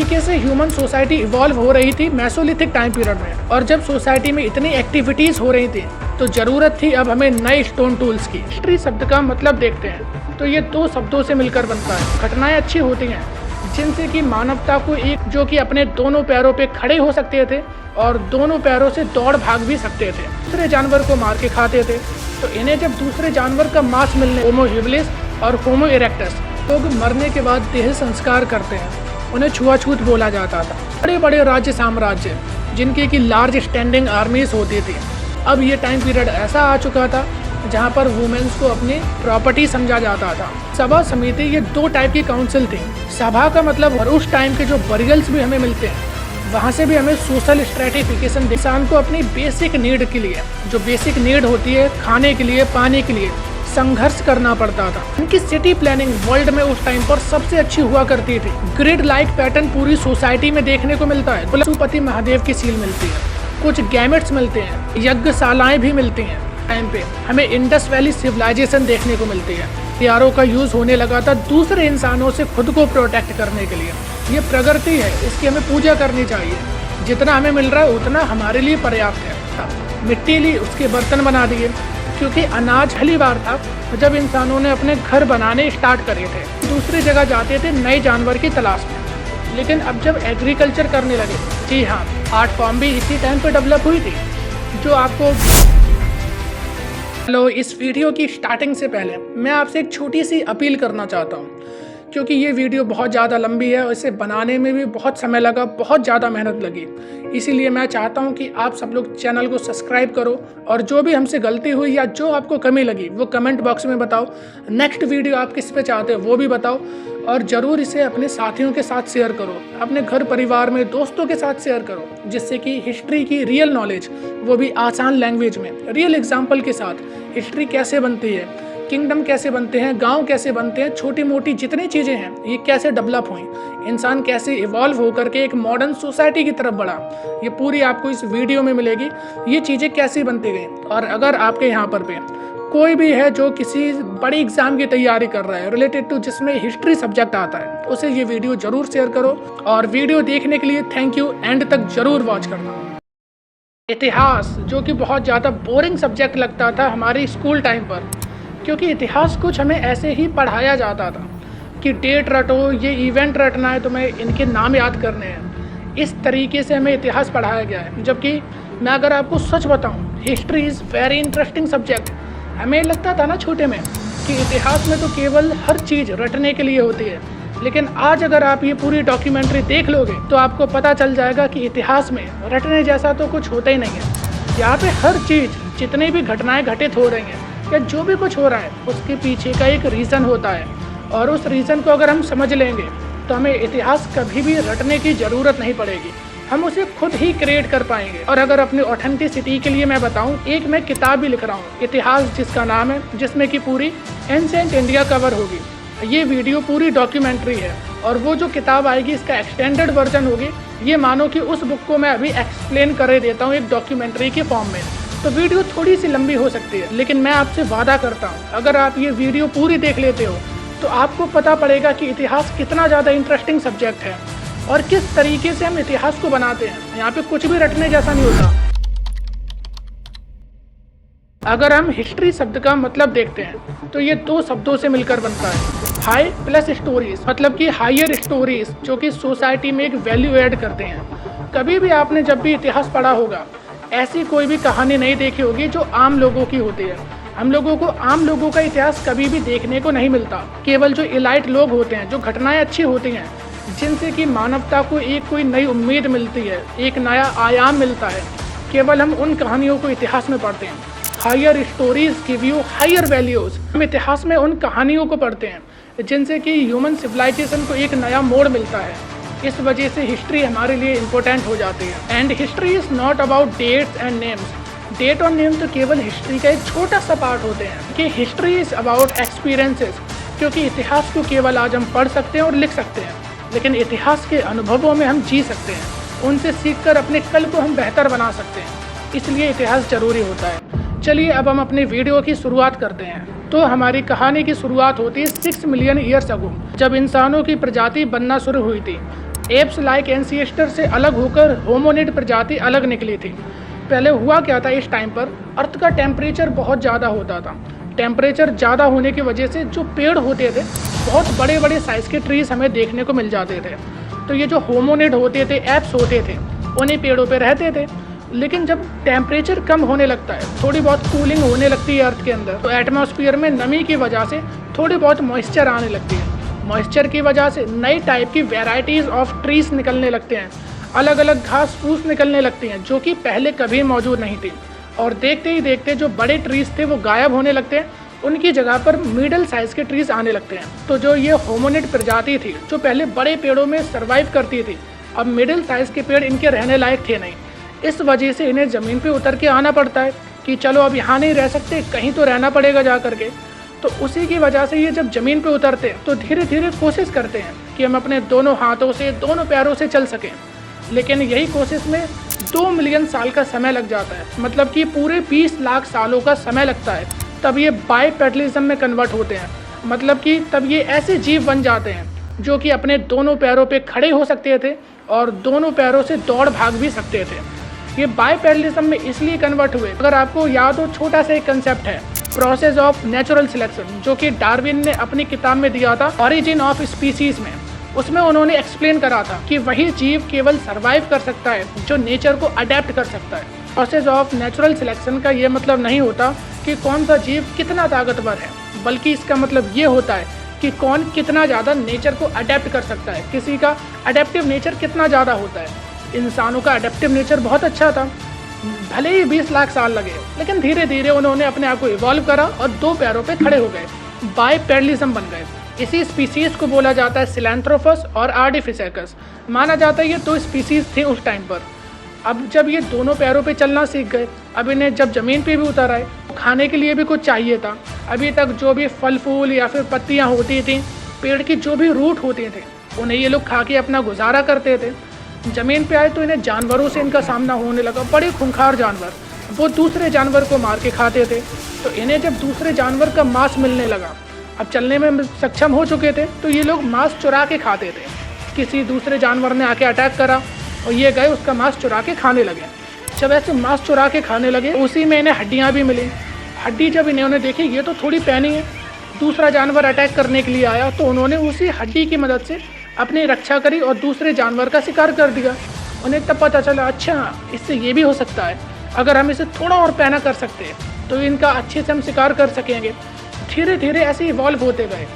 तरीके से human society evolve हो रही थी मेसोलिथिक टाइम पीरियड में, और जब सोसाइटी में इतनी एक्टिविटीज़ हो रही थी तो ज़रूरत थी अब हमें नए स्टोन टूल्स की। हिस्ट्री शब्द का मतलब देखते हैं तो ये दो शब्दों से मिलकर बनता है। घटनाएं अच्छी होती हैं जिनसे कि मानवता को एक जो कि अपने दोनों पैरों पे खड़े हो सकते थे और दोनों पैरों से दौड़ भाग भी सकते थे, दूसरे जानवर को मार के खाते थे। तो इन्हें जब दूसरे जानवर का मांस मिलने, होमो हेबिलिस और होमो इरेक्टस, लोग मरने के बाद देह संस्कार करते हैं, उन्हें छुआछूत बोला जाता था। बड़े बड़े राज्य साम्राज्य जिनकी कि लार्ज स्टैंडिंग आर्मीज होती थी, अब ये टाइम पीरियड ऐसा आ चुका था जहाँ पर वुमेन्स को अपनी प्रॉपर्टी समझा जाता था। सभा समिति ये दो टाइप की काउंसिल थी। सभा का मतलब, और उस टाइम के जो बरियल्स भी हमें मिलते हैं वहाँ से भी हमें सोशल स्ट्रेटिफिकेशन, इंसान को अपनी बेसिक नीड के लिए, जो बेसिक नीड होती है खाने के लिए, पाने के लिए, संघर्ष करना पड़ता था। उनकी सिटी प्लानिंग वर्ल्ड में उस टाइम पर सबसे अच्छी हुआ करती थी। ग्रिड लाइक पैटर्न पूरी सोसाइटी में देखने को मिलता है। पशुपति महादेव की सील मिलती है, कुछ गैमेट्स मिलते हैं, यज्ञशालाएं भी मिलती हैं। टाइम पे हमें इंडस वैली सिविलाइजेशन देखने को मिलती है। हथियारों का यूज होने लगा था दूसरे इंसानों से खुद को प्रोटेक्ट करने के लिए। ये प्रगति है, इसकी हमें पूजा करनी चाहिए। जितना हमें मिल रहा है उतना हमारे लिए पर्याप्त है। मिट्टी ली, उसके बर्तन बना दिए, क्योंकि अनाज पहली बार था जब इंसानों ने अपने घर बनाने स्टार्ट करे थे। दूसरी जगह जाते थे नए जानवर की तलाश में। लेकिन अब जब एग्रीकल्चर करने लगे, जी हाँ, आर्ट फॉर्म भी इसी टाइम पे डेवलप हुई थी। जो आपको हेलो, इस वीडियो की स्टार्टिंग से पहले मैं आपसे एक छोटी सी अपील करना चाहता हूँ, क्योंकि ये वीडियो बहुत ज़्यादा लंबी है और इसे बनाने में भी बहुत समय लगा, बहुत ज़्यादा मेहनत लगी। इसीलिए मैं चाहता हूँ कि आप सब लोग चैनल को सब्सक्राइब करो और जो भी हमसे गलती हुई या जो आपको कमी लगी वो कमेंट बॉक्स में बताओ। नेक्स्ट वीडियो आप किस पे चाहते हो वो भी बताओ, और ज़रूर इसे अपने साथियों के साथ शेयर करो, अपने घर परिवार में दोस्तों के साथ शेयर करो, जिससे कि हिस्ट्री की रियल नॉलेज, वो भी आसान लैंग्वेज में, रियल एग्जाम्पल के साथ, हिस्ट्री कैसे बनती है, किंगडम कैसे बनते हैं, गांव कैसे बनते हैं, छोटी मोटी जितनी चीज़ें हैं ये कैसे डेवलप हुई, इंसान कैसे इवॉल्व होकर के एक मॉडर्न सोसाइटी की तरफ बढ़ा, ये पूरी आपको इस वीडियो में मिलेगी। ये चीज़ें कैसी बनती गई। और अगर आपके यहाँ पर पे कोई भी है जो किसी बड़ी एग्जाम की तैयारी कर रहा है रिलेटेड टू जिसमें हिस्ट्री सब्जेक्ट आता है, उसे ये वीडियो जरूर शेयर करो। और वीडियो देखने के लिए थैंक यू, एंड तक जरूर वॉच करना। इतिहास, जो कि बहुत ज़्यादा बोरिंग सब्जेक्ट लगता था हमारे स्कूल टाइम पर, क्योंकि इतिहास कुछ हमें ऐसे ही पढ़ाया जाता था कि डेट रटो, ये इवेंट रटना है, तुम्हें इनके नाम याद करने हैं। इस तरीके से हमें इतिहास पढ़ाया गया है। जबकि मैं अगर आपको सच बताऊं, history is very interesting subject. हमें लगता था ना छोटे में कि इतिहास में तो केवल हर चीज़ रटने के लिए होती है, लेकिन आज अगर आप ये पूरी डॉक्यूमेंट्री देख लोगे तो आपको पता चल जाएगा कि इतिहास में रटने जैसा तो कुछ होता ही नहीं है। यहाँ पे हर चीज़, जितनी भी घटनाएं घटित हो रही हैं या जो भी कुछ हो रहा है, उसके पीछे का एक रीज़न होता है, और उस रीज़न को अगर हम समझ लेंगे तो हमें इतिहास कभी भी रटने की ज़रूरत नहीं पड़ेगी, हम उसे खुद ही क्रिएट कर पाएंगे। और अगर अपनी ऑथेंटिसिटी के लिए मैं बताऊं, एक मैं किताब भी लिख रहा हूं, इतिहास जिसका नाम है, जिसमें कि पूरी एंशिएंट इंडिया कवर होगी। ये वीडियो पूरी डॉक्यूमेंट्री है, और वो जो किताब आएगी इसका एक्सटेंडेड वर्जन होगी। ये मानो कि उस बुक को मैं अभी एक्सप्लेन कर देता हूँ एक डॉक्यूमेंट्री के फॉर्म में, तो वीडियो थोड़ी सी लंबी हो सकती है, लेकिन मैं आपसे वादा करता हूँ अगर आप ये वीडियो पूरी देख लेते हो तो आपको पता पड़ेगा कि इतिहास कितना ज़्यादा इंटरेस्टिंग सब्जेक्ट है और किस तरीके से हम इतिहास को बनाते हैं। यहाँ पे कुछ भी रटने जैसा नहीं होता। अगर हम हिस्ट्री शब्द का मतलब देखते हैं तो ये दो शब्दों से मिलकर बनता है, हाई प्लस स्टोरीज, मतलब कि हायर स्टोरीज जो कि सोसाइटी में एक वैल्यू ऐड करते हैं। कभी भी आपने जब भी इतिहास पढ़ा होगा, ऐसी कोई भी कहानी नहीं देखी होगी जो आम लोगों की होती है। हम लोगों को आम लोगों का इतिहास कभी भी देखने को नहीं मिलता। केवल जो इलाइट लोग होते हैं, जो घटनाएं अच्छी होती हैं, जिनसे कि मानवता को एक कोई नई उम्मीद मिलती है, एक नया आयाम मिलता है, केवल हम उन कहानियों को इतिहास में पढ़ते हैं। Higher stories give you higher values. हम इतिहास में उन कहानियों को पढ़ते हैं जिनसे कि ह्यूमन सिविलाइजेशन को एक नया मोड़ मिलता है। इस वजह से हिस्ट्री हमारे लिए इम्पोर्टेंट हो जाती है। And history is not about dates and names. Date और नेम तो केवल हिस्ट्री का एक छोटा सा पार्ट होते हैं कि हिस्ट्री इज़ अबाउट एक्सपीरियंसेस, क्योंकि इतिहास को केवल आज हम पढ़ सकते हैं और लिख सकते हैं, लेकिन इतिहास के अनुभवों में हम जी सकते हैं, उनसे सीखकर अपने कल को हम बेहतर बना सकते हैं। इसलिए इतिहास ज़रूरी होता है। चलिए अब हम अपनी वीडियो की शुरुआत करते हैं। तो हमारी कहानी की शुरुआत होती है 6 मिलियन ईयर्स अगो, जब इंसानों की प्रजाति बनना शुरू हुई थी। एप्स लाइक एंसिएस्टर से अलग होकर होमोनिड प्रजाति अलग निकली थी। पहले हुआ क्या था, इस टाइम पर अर्थ का टेम्परेचर बहुत ज़्यादा होता था। टेम्परेचर ज़्यादा होने की वजह से जो पेड़ होते थे, बहुत बड़े बड़े साइज़ के ट्रीज हमें देखने को मिल जाते थे। तो ये जो होमोनिड होते थे, एप्स होते थे, उन्हीं पेड़ों पे रहते थे। लेकिन जब टेम्परेचर कम होने लगता है, थोड़ी बहुत कूलिंग होने लगती है अर्थ के अंदर, तो एटमॉस्फेयर में नमी की वजह से थोड़ी बहुत मॉइस्चर आने लगती है। मॉइस्चर की वजह से नई टाइप की वेराइटीज़ ऑफ ट्रीज निकलने लगते हैं, अलग अलग घास फूस निकलने लगती हैं जो कि पहले कभी मौजूद नहीं थी। और देखते ही देखते जो बड़े ट्रीज थे वो गायब होने लगते हैं, उनकी जगह पर मिडिल साइज़ के ट्रीज आने लगते हैं। तो जो ये होमोनिड प्रजाति थी, जो पहले बड़े पेड़ों में सर्वाइव करती थी, अब मिडिल साइज़ के पेड़ इनके रहने लायक थे नहीं। इस वजह से इन्हें ज़मीन पे उतर के आना पड़ता है कि चलो अब यहाँ नहीं रह सकते, कहीं तो रहना पड़ेगा जा करके। तो उसी की वजह से ये जब ज़मीन पे उतरते हैं तो धीरे धीरे कोशिश करते हैं कि हम अपने दोनों हाथों से, दोनों पैरों से चल सकें। लेकिन यही कोशिश में 2 मिलियन साल का समय लग जाता है, मतलब कि पूरे 20 लाख सालों का समय लगता है। तब ये बाइपेडलिज्म में कन्वर्ट होते हैं, मतलब कि तब ये ऐसे जीव बन जाते हैं जो कि अपने दोनों पैरों पे खड़े हो सकते थे और दोनों पैरों से दौड़ भाग भी सकते थे। ये बाइपेडलिज्म में इसलिए कन्वर्ट हुए, अगर आपको याद हो, छोटा सा एक कंसेप्ट है, प्रोसेस ऑफ नेचुरल सिलेक्शन, जो कि डार्विन ने अपनी किताब में दिया था ऑरिजिन ऑफ स्पीसीज में। उसमें उन्होंने एक्सप्लेन करा था कि वही जीव केवल सर्वाइव कर सकता है जो नेचर को अडेप्ट कर सकता है। प्रोसेस ऑफ नेचुरल सिलेक्शन का ये मतलब नहीं होता कि कौन सा जीव कितना ताकतवर है, बल्कि इसका मतलब ये होता है कि कौन कितना ज़्यादा नेचर को अडेप्ट कर सकता है, किसी का अडेप्टिव नेचर कितना ज़्यादा होता है। इंसानों का अडेप्टिव नेचर बहुत अच्छा था, भले ही 20 लाख साल लगे, लेकिन धीरे धीरे उन्होंने अपने आप को इवॉल्व करा और 2 पैरों पे खड़े हो गए, बाइपेडलिज्म बन गए। इसी स्पीसीज़ को बोला जाता है सिलैंथ्रोपस और आर्डिफिसेकस। माना जाता है ये 2 स्पीसीज़ थे उस टाइम पर। अब जब ये दोनों पैरों पे चलना सीख गए, अब इन्हें जब ज़मीन पे भी उतर आए, खाने के लिए भी कुछ चाहिए था। अभी तक जो भी फल फूल या फिर पत्तियाँ होती थी, पेड़ की जो भी रूट होते थे, उन्हें ये लोग खा के अपना गुजारा करते थे। ज़मीन पे आए तो इन्हें जानवरों से इनका सामना होने लगा, बड़े खूंखार जानवर, वो दूसरे जानवर को मार के खाते थे। तो इन्हें जब दूसरे जानवर का मांस मिलने लगा, अब चलने में सक्षम हो चुके थे, तो ये लोग मांस चुरा के खाते थे। किसी दूसरे जानवर ने आके अटैक करा और ये गए उसका मांस चुरा के खाने लगे। जब ऐसे मांस चुरा के खाने लगे, उसी में इन्हें हड्डियाँ भी मिली। हड्डी जब इन्होंने देखी ये तो थोड़ी पैनी है, दूसरा जानवर अटैक करने के लिए आया तो उन्होंने उसी हड्डी की मदद से अपनी रक्षा करी और दूसरे जानवर का शिकार कर दिया। उन्हें तब पता चला, अच्छा इससे ये भी हो सकता है, अगर हम इसे थोड़ा और पैना कर सकते हैं तो इनका अच्छे से हम शिकार कर सकेंगे। धीरे धीरे ऐसे इवॉल्व होते गए।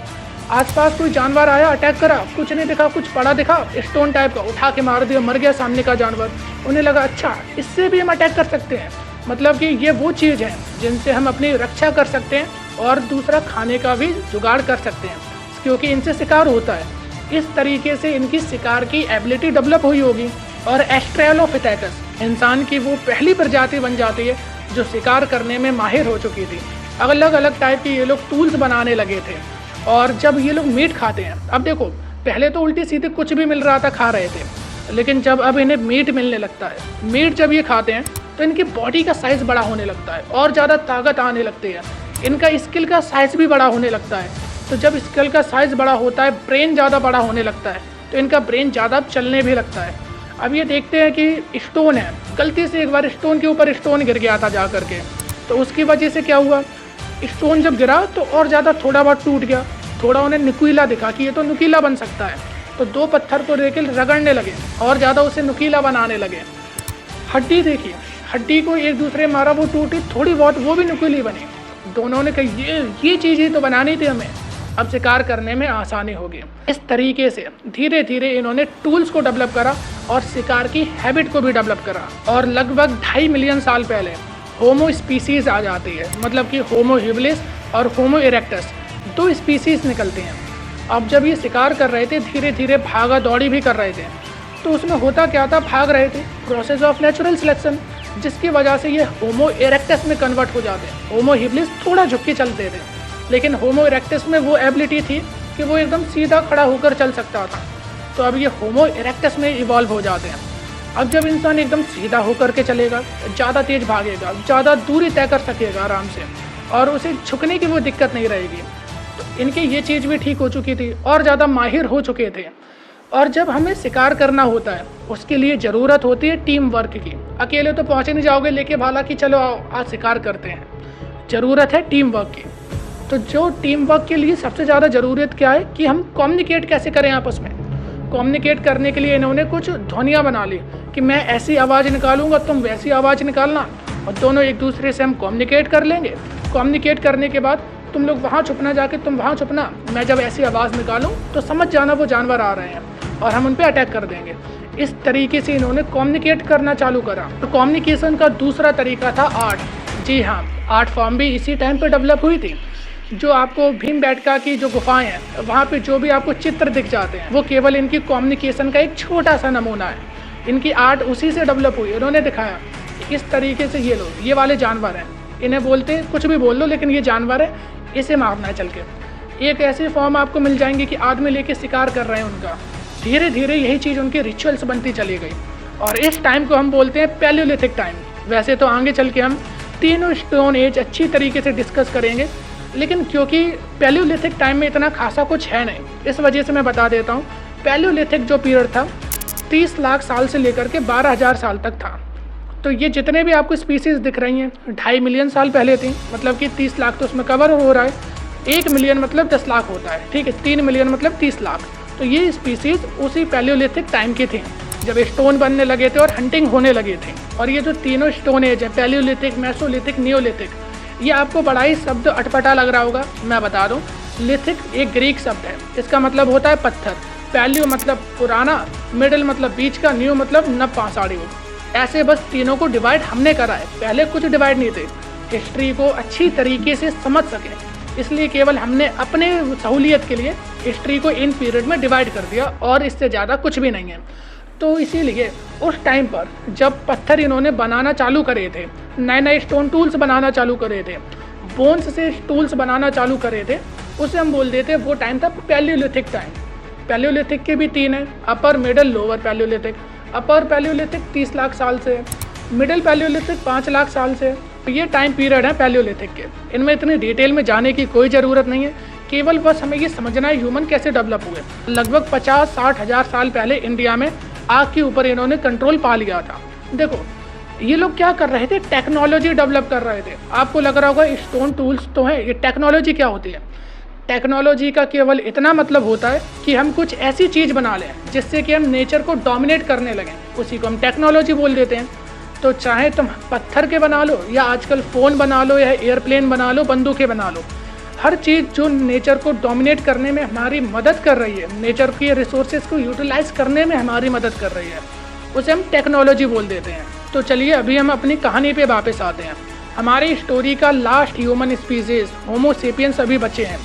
आसपास कोई जानवर आया, अटैक करा, कुछ नहीं दिखा, कुछ पड़ा दिखा, स्टोन टाइप का, उठा के मार दिया, मर गया सामने का जानवर। उन्हें लगा अच्छा इससे भी हम अटैक कर सकते हैं, मतलब कि ये वो चीज़ है जिनसे हम अपनी रक्षा कर सकते हैं और दूसरा खाने का भी जुगाड़ कर सकते हैं, क्योंकि इनसे शिकार होता है। इस तरीके से इनकी शिकार की एबिलिटी डेवलप हुई होगी और एस्ट्रेलोपिथेकस इंसान की वो पहली प्रजाति बन जाती है जो शिकार करने में माहिर हो चुकी थी। अलग अलग टाइप के ये लोग टूल्स बनाने लगे थे। और जब ये लोग मीट खाते हैं, अब देखो पहले तो उल्टी सीधे कुछ भी मिल रहा था खा रहे थे, लेकिन जब अब इन्हें मीट मिलने लगता है, मीट जब ये खाते हैं तो इनकी बॉडी का साइज़ बड़ा होने लगता है और ज़्यादा ताकत आने लगती है। इनका स्किल का साइज़ भी बड़ा होने लगता है। तो जब स्किल का साइज़ बड़ा होता है, ब्रेन ज़्यादा बड़ा होने लगता है, तो इनका ब्रेन ज़्यादा चलने भी लगता है। अब ये देखते हैं कि स्टोन है, गलती से एक बार स्टोन के ऊपर स्टोन गिर गया था जा करके, तो उसकी वजह से क्या हुआ, स्टोन जब गिरा तो और ज़्यादा थोड़ा बहुत टूट गया, थोड़ा उन्हें नुकीला दिखा कि ये तो नुकीला बन सकता है, तो 2 पत्थर को लेकर रगड़ने लगे और ज़्यादा उसे नुकीला बनाने लगे। हड्डी देखिए, हड्डी को एक दूसरे मारा, वो टूटी थोड़ी बहुत, वो भी नुकीली बनी। दोनों ने कही ये चीज़ ही तो बनानी थी हमें, अब शिकार करने में आसानी होगी। इस तरीके से धीरे धीरे इन्होंने टूल्स को डेवलप करा और शिकार की हैबिट को भी डेवलप करा। और लगभग 2.5 मिलियन साल पहले होमो स्पीसीज आ जाती है, मतलब कि होमो हिबिलिस और होमो इरेक्टस 2 स्पीसीज निकलते हैं। अब जब ये शिकार कर रहे थे, धीरे धीरे भागा दौड़ी भी कर रहे थे, तो उसमें होता क्या था, भाग रहे थे, प्रोसेस ऑफ नेचुरल सिलेक्शन, जिसकी वजह से ये होमो इरेक्टस में कन्वर्ट हो जाते हैं। होमो हिबिलिस थोड़ा झुक के चलते थे, लेकिन होमो इरेक्टस में वो एबिलिटी थी कि वो एकदम सीधा खड़ा होकर चल सकता था। तो अब ये होमो इरेक्टस में इवॉल्व हो जाते हैं। अब जब इंसान एकदम सीधा होकर के चलेगा, ज़्यादा तेज़ भागेगा, ज़्यादा दूरी तय कर सकेगा आराम से, और उसे झुकने की वो दिक्कत नहीं रहेगी। तो इनकी ये चीज़ भी ठीक हो चुकी थी और ज़्यादा माहिर हो चुके थे। और जब हमें शिकार करना होता है उसके लिए ज़रूरत होती है टीम वर्क की। अकेले तो पहुँच नहीं जाओगे लेके भाला कि चलो आओ आज शिकार करते हैं, ज़रूरत है टीम वर्क की। तो जो टीम वर्क के लिए सबसे ज़्यादा ज़रूरत क्या है कि हम कम्युनिकेट कैसे करें आपस में। कम्युनिकेट करने के लिए इन्होंने कुछ ध्वनियाँ बना ली कि मैं ऐसी आवाज़ निकालूंगा तुम वैसी आवाज़ निकालना, और दोनों एक दूसरे से हम कम्युनिकेट कर लेंगे। कम्युनिकेट करने के बाद तुम लोग वहाँ छुपना, जाके तुम वहाँ छुपना, मैं जब ऐसी आवाज़ निकालूँ तो समझ जाना वो जानवर आ रहे हैं और हम उन पर अटैक कर देंगे। इस तरीके से इन्होंने कम्युनिकेट करना चालू करा। तो कम्युनिकेशन का दूसरा तरीका था आर्ट। जी हाँ, आर्ट फॉर्म भी इसी टाइम पर डेवलप हुई थी। जो आपको भीमबेटका की जो गुफाएं हैं वहाँ पे जो भी आपको चित्र दिख जाते हैं वो केवल इनकी कम्युनिकेशन का एक छोटा सा नमूना है। इनकी आर्ट उसी से डेवलप हुई। उन्होंने दिखाया इस तरीके से ये लोग, ये वाले जानवर हैं, इन्हें बोलते हैं कुछ भी बोल लो लेकिन ये जानवर है, इसे मारना है चल के। एक ऐसी फॉर्म आपको मिल जाएंगी कि आदमी लेके शिकार कर रहे हैं उनका। धीरे धीरे यही चीज़ उनकी रिचुअल्स बनती चली गई और इस टाइम को हम बोलते हैं पैलियोलिथिक टाइम। वैसे तो आगे चल के हम तीनों स्टोन एज अच्छी तरीके से डिस्कस करेंगे, लेकिन क्योंकि पैलियोलिथिक टाइम में इतना खासा कुछ है नहीं, इस वजह से मैं बता देता हूँ। पैलियोलिथिक जो पीरियड था 30 लाख साल से लेकर के 12,000 साल तक था। तो ये जितने भी आपको स्पीसीज़ दिख रही हैं 2.5 मिलियन साल पहले थी, मतलब कि 30 लाख तो उसमें कवर हो रहा है। 1 मिलियन मतलब 10 लाख होता है, ठीक है। 3 मिलियन मतलब 30 लाख। तो ये स्पीसीज़ उसी पैलियोलिथिक टाइम की थी जब स्टोन बनने लगे थे और हंटिंग होने लगे थे। और ये जो तीनों स्टोन एज हैं, पैलियोलिथिक, मेसोलिथिक, नियोलिथिक, ये आपको बड़ा ही शब्द अटपटा लग रहा होगा, मैं बता दूं। लिथिक एक ग्रीक शब्द है, इसका मतलब होता है पत्थर। पैलियो मतलब पुराना, मिडिल मतलब बीच का, न्यू मतलब नव पाषाणी। ऐसे बस तीनों को डिवाइड हमने करा है, पहले कुछ डिवाइड नहीं थे। हिस्ट्री को अच्छी तरीके से समझ सके इसलिए केवल हमने अपने सहूलियत के लिए हिस्ट्री को इन पीरियड में डिवाइड कर दिया और इससे ज़्यादा कुछ भी नहीं है। तो इसीलिए उस टाइम पर जब पत्थर इन्होंने बनाना चालू करे थे, नए नए स्टोन टूल्स बनाना चालू करे थे, बोन्स से टूल्स बनाना चालू करे थे, उसे हम बोल देते वो टाइम था पैलियोलिथिक टाइम। पैलियोलिथिक के भी 3 हैं, upper, middle, lower palaeolithic. Upper palaeolithic 30 lakh साल से, मिडिल पैलियोलिथिक 5 लाख साल से। तो ये टाइम पीरियड है पैलियोलिथिक के। इनमें इतनी डिटेल में जाने की कोई ज़रूरत नहीं है, केवल बस हमें ये समझना है ह्यूमन कैसे डेवलप हुए। लगभग 50-60 हज़ार साल पहले इंडिया में आग के ऊपर इन्होंने कंट्रोल पा लिया था। देखो ये लोग क्या कर रहे थे, टेक्नोलॉजी डेवलप कर रहे थे। आपको लग रहा होगा स्टोन टूल्स तो है, ये टेक्नोलॉजी क्या होती है? टेक्नोलॉजी का केवल इतना मतलब होता है कि हम कुछ ऐसी चीज़ बना लें जिससे कि हम नेचर को डोमिनेट करने लगें, उसी को हम टेक्नोलॉजी बोल देते हैं। तो चाहे तुम पत्थर के बना लो या आजकल फ़ोन बना लो या एयरप्लेन बना लो, बंदूकें बना लो, हर चीज़ जो नेचर को डोमिनेट करने में हमारी मदद कर रही है, नेचर के रिसोर्सेज को यूटिलाइज करने में हमारी मदद कर रही है, उसे हम टेक्नोलॉजी बोल देते हैं। तो चलिए अभी हम अपनी कहानी पे वापस आते हैं। हमारी स्टोरी का लास्ट ह्यूमन स्पीसीज होमो सेपियंस अभी बचे हैं।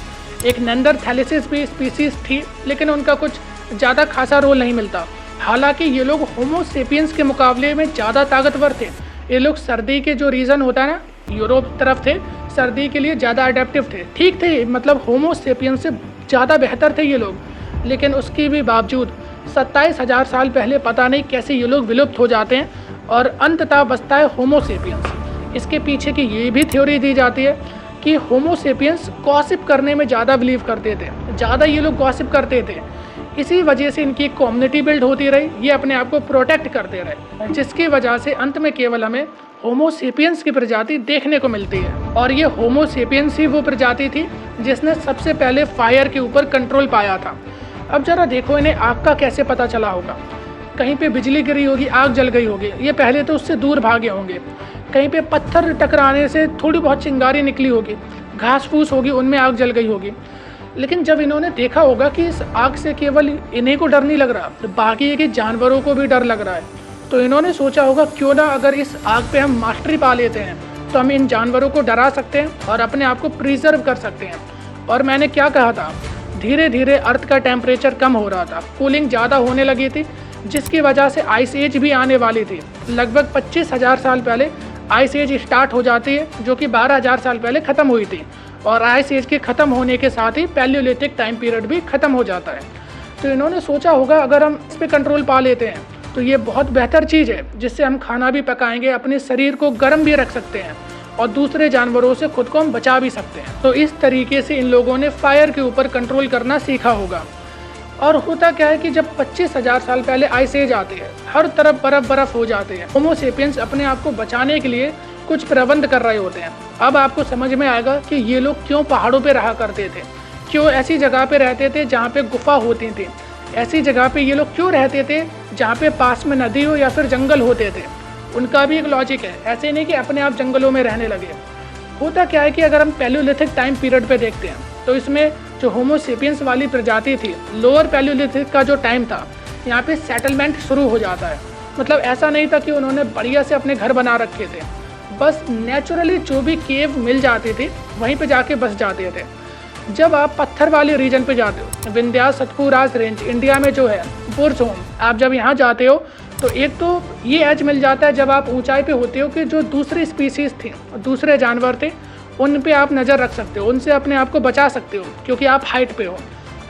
एक नेंडरथैलेसिस भी स्पीसीज थी लेकिन उनका कुछ ज़्यादा खासा रोल नहीं मिलता। हालांकि ये लोग होमो सेपियंस के मुकाबले में ज़्यादा ताकतवर थे। ये लोग सर्दी के जो रीजन होता है ना, यूरोप तरफ थे, सर्दी के लिए ज़्यादा अडेप्टिव थे। ठीक थे, मतलब होमो सेपियंस से ज़्यादा बेहतर थे ये लोग। लेकिन उसके भी बावजूद 27,000 साल पहले पता नहीं कैसे ये लोग विलुप्त हो जाते हैं और अंततः बचता है होमो सेपियंस। इसके पीछे की ये भी थ्योरी दी जाती है कि होमो सेपियंस गॉसिप करने में ज़्यादा बिलीव करते थे, ज़्यादा ये लोग गॉसिप करते थे। इसी वजह से इनकी कम्युनिटी बिल्ड होती रही, ये अपने आप को प्रोटेक्ट करते रहे, जिसकी वजह से अंत में केवल हमें होमो सेपियंस की प्रजाति देखने को मिलती है। और ये होमो सेपियंस ही वो प्रजाति थी जिसने सबसे पहले फायर के ऊपर कंट्रोल पाया था। अब जरा देखो इन्हें आग का कैसे पता चला होगा। कहीं पे बिजली गिरी होगी, आग जल गई होगी, ये पहले तो उससे दूर भागे होंगे। कहीं पे पत्थर टकराने से थोड़ी बहुत चिंगारी निकली होगी, घास फूस होगी, उनमें आग जल गई होगी। लेकिन जब इन्होंने देखा होगा कि इस आग से केवल इन्हीं को डर नहीं लग रहा, तो बाकी के जानवरों को भी डर लग रहा है, तो इन्होंने सोचा होगा क्यों ना अगर इस आग पे हम मास्टरी पा लेते हैं तो हम इन जानवरों को डरा सकते हैं और अपने आप को प्रिजर्व कर सकते हैं। और मैंने क्या कहा था, धीरे धीरे अर्थ का टेम्परेचर कम हो रहा था, कूलिंग ज़्यादा होने लगी थी, जिसकी वजह से आइस एज भी आने वाली थी। लगभग 25,000 साल पहले आइस एज स्टार्ट हो जाती है, जो कि 12,000 साल पहले ख़त्म हुई थी। और आइस एज के ख़त्म होने के साथ ही पैलियोलिथिक टाइम पीरियड भी ख़त्म हो जाता है। तो इन्होंने सोचा होगा अगर हम इस पर कंट्रोल पा लेते हैं तो ये बहुत बेहतर चीज़ है, जिससे हम खाना भी पकाएंगे, अपने शरीर को गर्म भी रख सकते हैं और दूसरे जानवरों से खुद को हम बचा भी सकते हैं। तो इस तरीके से इन लोगों ने फायर के ऊपर कंट्रोल करना सीखा होगा। और होता क्या है कि जब 25,000 साल पहले आइस एज आते हैं, हर तरफ बर्फ हो जाते हैं, होमो सेपियंस अपने आप को बचाने के लिए कुछ प्रबंध कर रहे होते हैं। अब आपको समझ में आएगा कि ये लोग क्यों पहाड़ों पे रहा करते थे, क्यों ऐसी जगह पे रहते थे जहाँ पे गुफा होती थी, ऐसी जगह पे ये लोग क्यों रहते थे जहाँ पे पास में नदी हो या फिर जंगल होते थे। उनका भी एक लॉजिक है, ऐसे नहीं कि अपने आप जंगलों में रहने लगे। होता क्या है कि अगर हम पैलियोलिथिक टाइम पीरियड पे देखते हैं तो इसमें जो होमो सेपियंस वाली प्रजाति थी, लोअर पैलियोलिथिक का जो टाइम था, यहाँ पे सेटलमेंट शुरू हो जाता है। मतलब ऐसा नहीं था कि उन्होंने बढ़िया से अपने घर बना रखे थे, बस नेचुरली जो भी केव मिल जाते थे वहीं पे जाके बस जाते थे। जब आप पत्थर वाले रीजन पे जाते हो, विंध्या सतपुराज रेंज इंडिया में जो है, बुर्जहोम, आप जब यहाँ जाते हो तो एक तो ये एज मिल जाता है जब आप ऊंचाई पे होते हो कि जो दूसरी स्पीसीज थी, दूसरे जानवर थे, उन पे आप नज़र रख सकते हो, उनसे अपने आप को बचा सकते हो क्योंकि आप हाइट पे हो।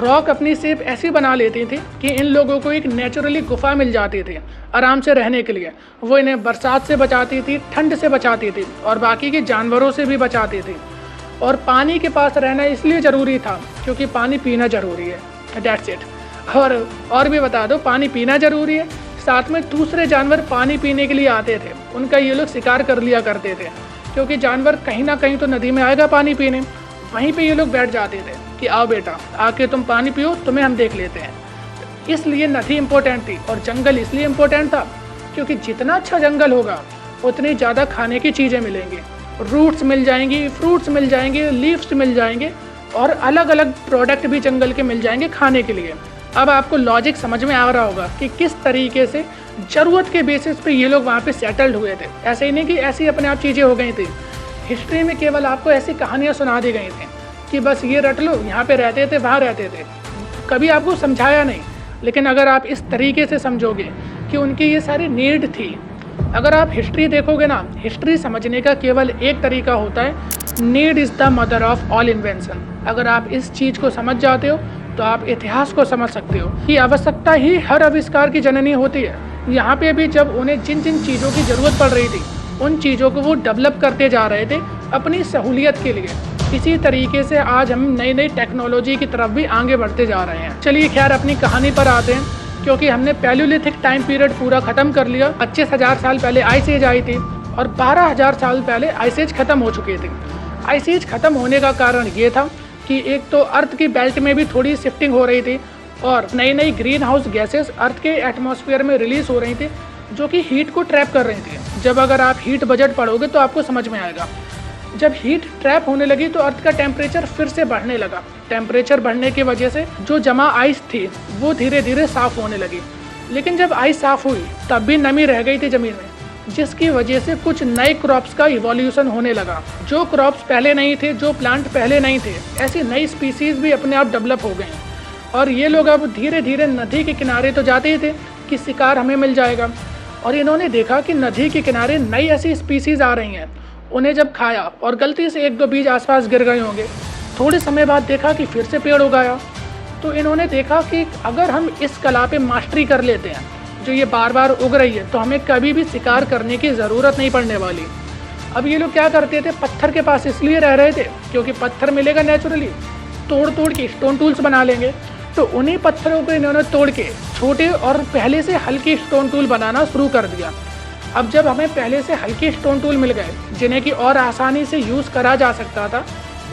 रॉक अपनी शेप ऐसी बना लेती थी कि इन लोगों को एक नेचुरली गुफा मिल जाती थी आराम से रहने के लिए। वो इन्हें बरसात से बचाती थी, ठंड से बचाती थी और बाकी के जानवरों से भी बचाती थी। और पानी के पास रहना इसलिए ज़रूरी था क्योंकि पानी पीना ज़रूरी है, दैट्स इट। और भी बता दो, पानी पीना ज़रूरी है, साथ में दूसरे जानवर पानी पीने के लिए आते थे, उनका ये लोग शिकार कर लिया करते थे क्योंकि जानवर कहीं ना कहीं तो नदी में आएगा पानी पीने, वहीं पे ये लोग बैठ जाते थे कि आओ बेटा आके तुम पानी पियो, तुम्हें हम देख लेते हैं। इसलिए नदी इम्पोर्टेंट थी और जंगल इसलिए इम्पोर्टेंट था क्योंकि जितना अच्छा जंगल होगा उतनी ज़्यादा खाने की चीज़ें मिलेंगी, रूट्स मिल जाएंगी, फ्रूट्स मिल जाएंगे, लीव्स मिल जाएंगे और अलग अलग प्रोडक्ट भी जंगल के मिल जाएंगे खाने के लिए। अब आपको लॉजिक समझ में आ रहा होगा कि किस तरीके से ज़रूरत के बेसिस पे ये लोग वहाँ पे सेटल्ड हुए थे। ऐसे ही नहीं कि ऐसी अपने आप चीज़ें हो गई थी। हिस्ट्री में केवल आपको ऐसी कहानियाँ सुना दी गई थी कि बस ये रट लो, यहाँ पे रहते थे, वहाँ रहते थे, कभी आपको समझाया नहीं। लेकिन अगर आप इस तरीके से समझोगे कि उनकी ये सारी नीड थी, अगर आप हिस्ट्री देखोगे ना, हिस्ट्री समझने का केवल एक तरीका होता है, need is the mother of all invention. अगर आप इस चीज़ को समझ जाते हो तो आप इतिहास को समझ सकते हो कि आवश्यकता ही हर आविष्कार की जननी होती है। यहाँ पे भी जब उन्हें जिन जिन चीज़ों की ज़रूरत पड़ रही थी उन चीज़ों को वो डेवलप करते जा रहे थे अपनी सहूलियत के लिए। इसी तरीके से आज हम नई नई टेक्नोलॉजी की तरफ भी आगे बढ़ते जा रहे हैं। चलिए खैर अपनी कहानी पर आते हैं, क्योंकि हमने पैलियोलिथिक टाइम पीरियड पूरा ख़त्म कर लिया। 25,000 साल पहले आइस एज आई थी और 12,000 साल पहले आइस एज ख़त्म हो चुके थे। आइस एज ख़त्म होने का कारण ये था कि एक तो अर्थ की बेल्ट में भी थोड़ी शिफ्टिंग हो रही थी और नई नई ग्रीन हाउस गैसेस अर्थ के एटमॉस्फेयर में रिलीज़ हो रही थी जो कि हीट को ट्रैप कर रही थी। जब अगर आप हीट बजट पढ़ोगे तो आपको समझ में आएगा। जब हीट ट्रैप होने लगी तो अर्थ का टेम्परेचर फिर से बढ़ने लगा। टेम्परेचर बढ़ने की वजह से जो जमा आइस थी वो धीरे धीरे साफ़ होने लगी। लेकिन जब आइस साफ़ हुई तब भी नमी रह गई थी ज़मीन में, जिसकी वजह से कुछ नए क्रॉप्स का इवोल्यूशन होने लगा। जो क्रॉप्स पहले नहीं थे, जो प्लांट पहले नहीं थे, ऐसी नई स्पीसीज़ भी अपने आप डेवलप हो गई। और ये लोग अब धीरे धीरे नदी के किनारे तो जाते ही थे कि शिकार हमें मिल जाएगा, और इन्होंने देखा कि नदी के किनारे नई ऐसी स्पीसीज़ आ रही हैं। उन्हें जब खाया और गलती से एक दो बीज आसपास गिर गए होंगे, थोड़े समय बाद देखा कि फिर से पेड़ उगाया। तो इन्होंने देखा कि अगर हम इस कला पे मास्टरी कर लेते हैं जो ये बार बार उग रही है, तो हमें कभी भी शिकार करने की ज़रूरत नहीं पड़ने वाली। अब ये लोग क्या करते थे, पत्थर के पास इसलिए रह रहे थे क्योंकि पत्थर मिलेगा नेचुरली, तोड़ तोड़ के स्टोन टूल्स बना लेंगे। तो उन्हीं पत्थरों को इन्होंने तोड़ के छोटे और पहले से हल्के स्टोन टूल बनाना शुरू कर दिया। अब जब हमें पहले से हल्के स्टोन टूल मिल गए जिन्हें कि और आसानी से यूज़ करा जा सकता था,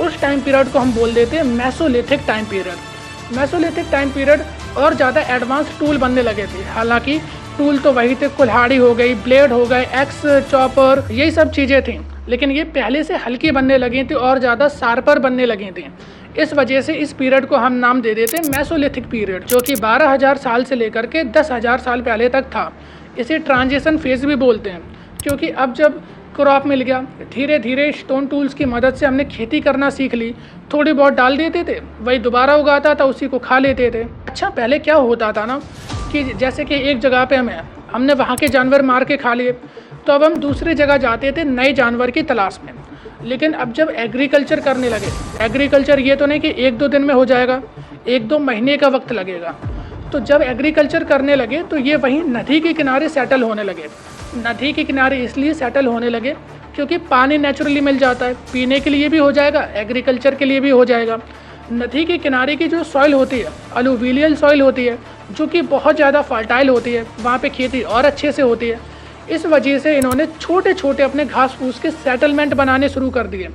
उस टाइम पीरियड को हम बोल देते हैं Mesolithic time period. Mesolithic time period और ज़्यादा एडवांस टूल बनने लगे थे। हालांकि टूल तो वही थे, कुल्हाड़ी हो गई, ब्लेड हो गए, एक्स चॉपर, यही सब चीज़ें थी, लेकिन ये पहले से हल्की बनने लगी थी और ज़्यादा शार्पर बनने लगी थी। इस वजह से इस पीरियड को हम नाम दे देते हैं मेसोलिथिक पीरियड, जो कि 12,000 साल से लेकर के 10,000 साल पहले तक था। इसे ट्रांजिशन फेज भी बोलते हैं, क्योंकि अब जब क्रॉप मिल गया, धीरे धीरे स्टोन टूल्स की मदद से हमने खेती करना सीख ली। थोड़ी बहुत डाल देते थे, वही दोबारा उगाता था, उसी को खा लेते थे। अच्छा, पहले क्या होता था ना कि जैसे कि एक जगह पे हमने वहाँ के जानवर मार के खा लिए, तो अब हम दूसरी जगह जाते थे नए जानवर की तलाश में। लेकिन अब जब एग्रीकल्चर करने लगे, एग्रीकल्चर ये तो नहीं कि 1-2 दिन में हो जाएगा, 1-2 महीने का वक्त लगेगा। तो जब एग्रीकल्चर करने लगे तो ये वहीं नदी के किनारे सेटल होने लगे। नदी के किनारे इसलिए सेटल होने लगे क्योंकि पानी नेचुरली मिल जाता है, पीने के लिए भी हो जाएगा, एग्रीकल्चर के लिए भी हो जाएगा। नदी के किनारे की जो सॉइल होती है, अलूवियल सॉइल होती है, जो कि बहुत ज़्यादा फर्टाइल होती है, वहाँ पे खेती और अच्छे से होती है। इस वजह से इन्होंने छोटे छोटे अपने घास फूस के सेटलमेंट बनाने शुरू कर दिए।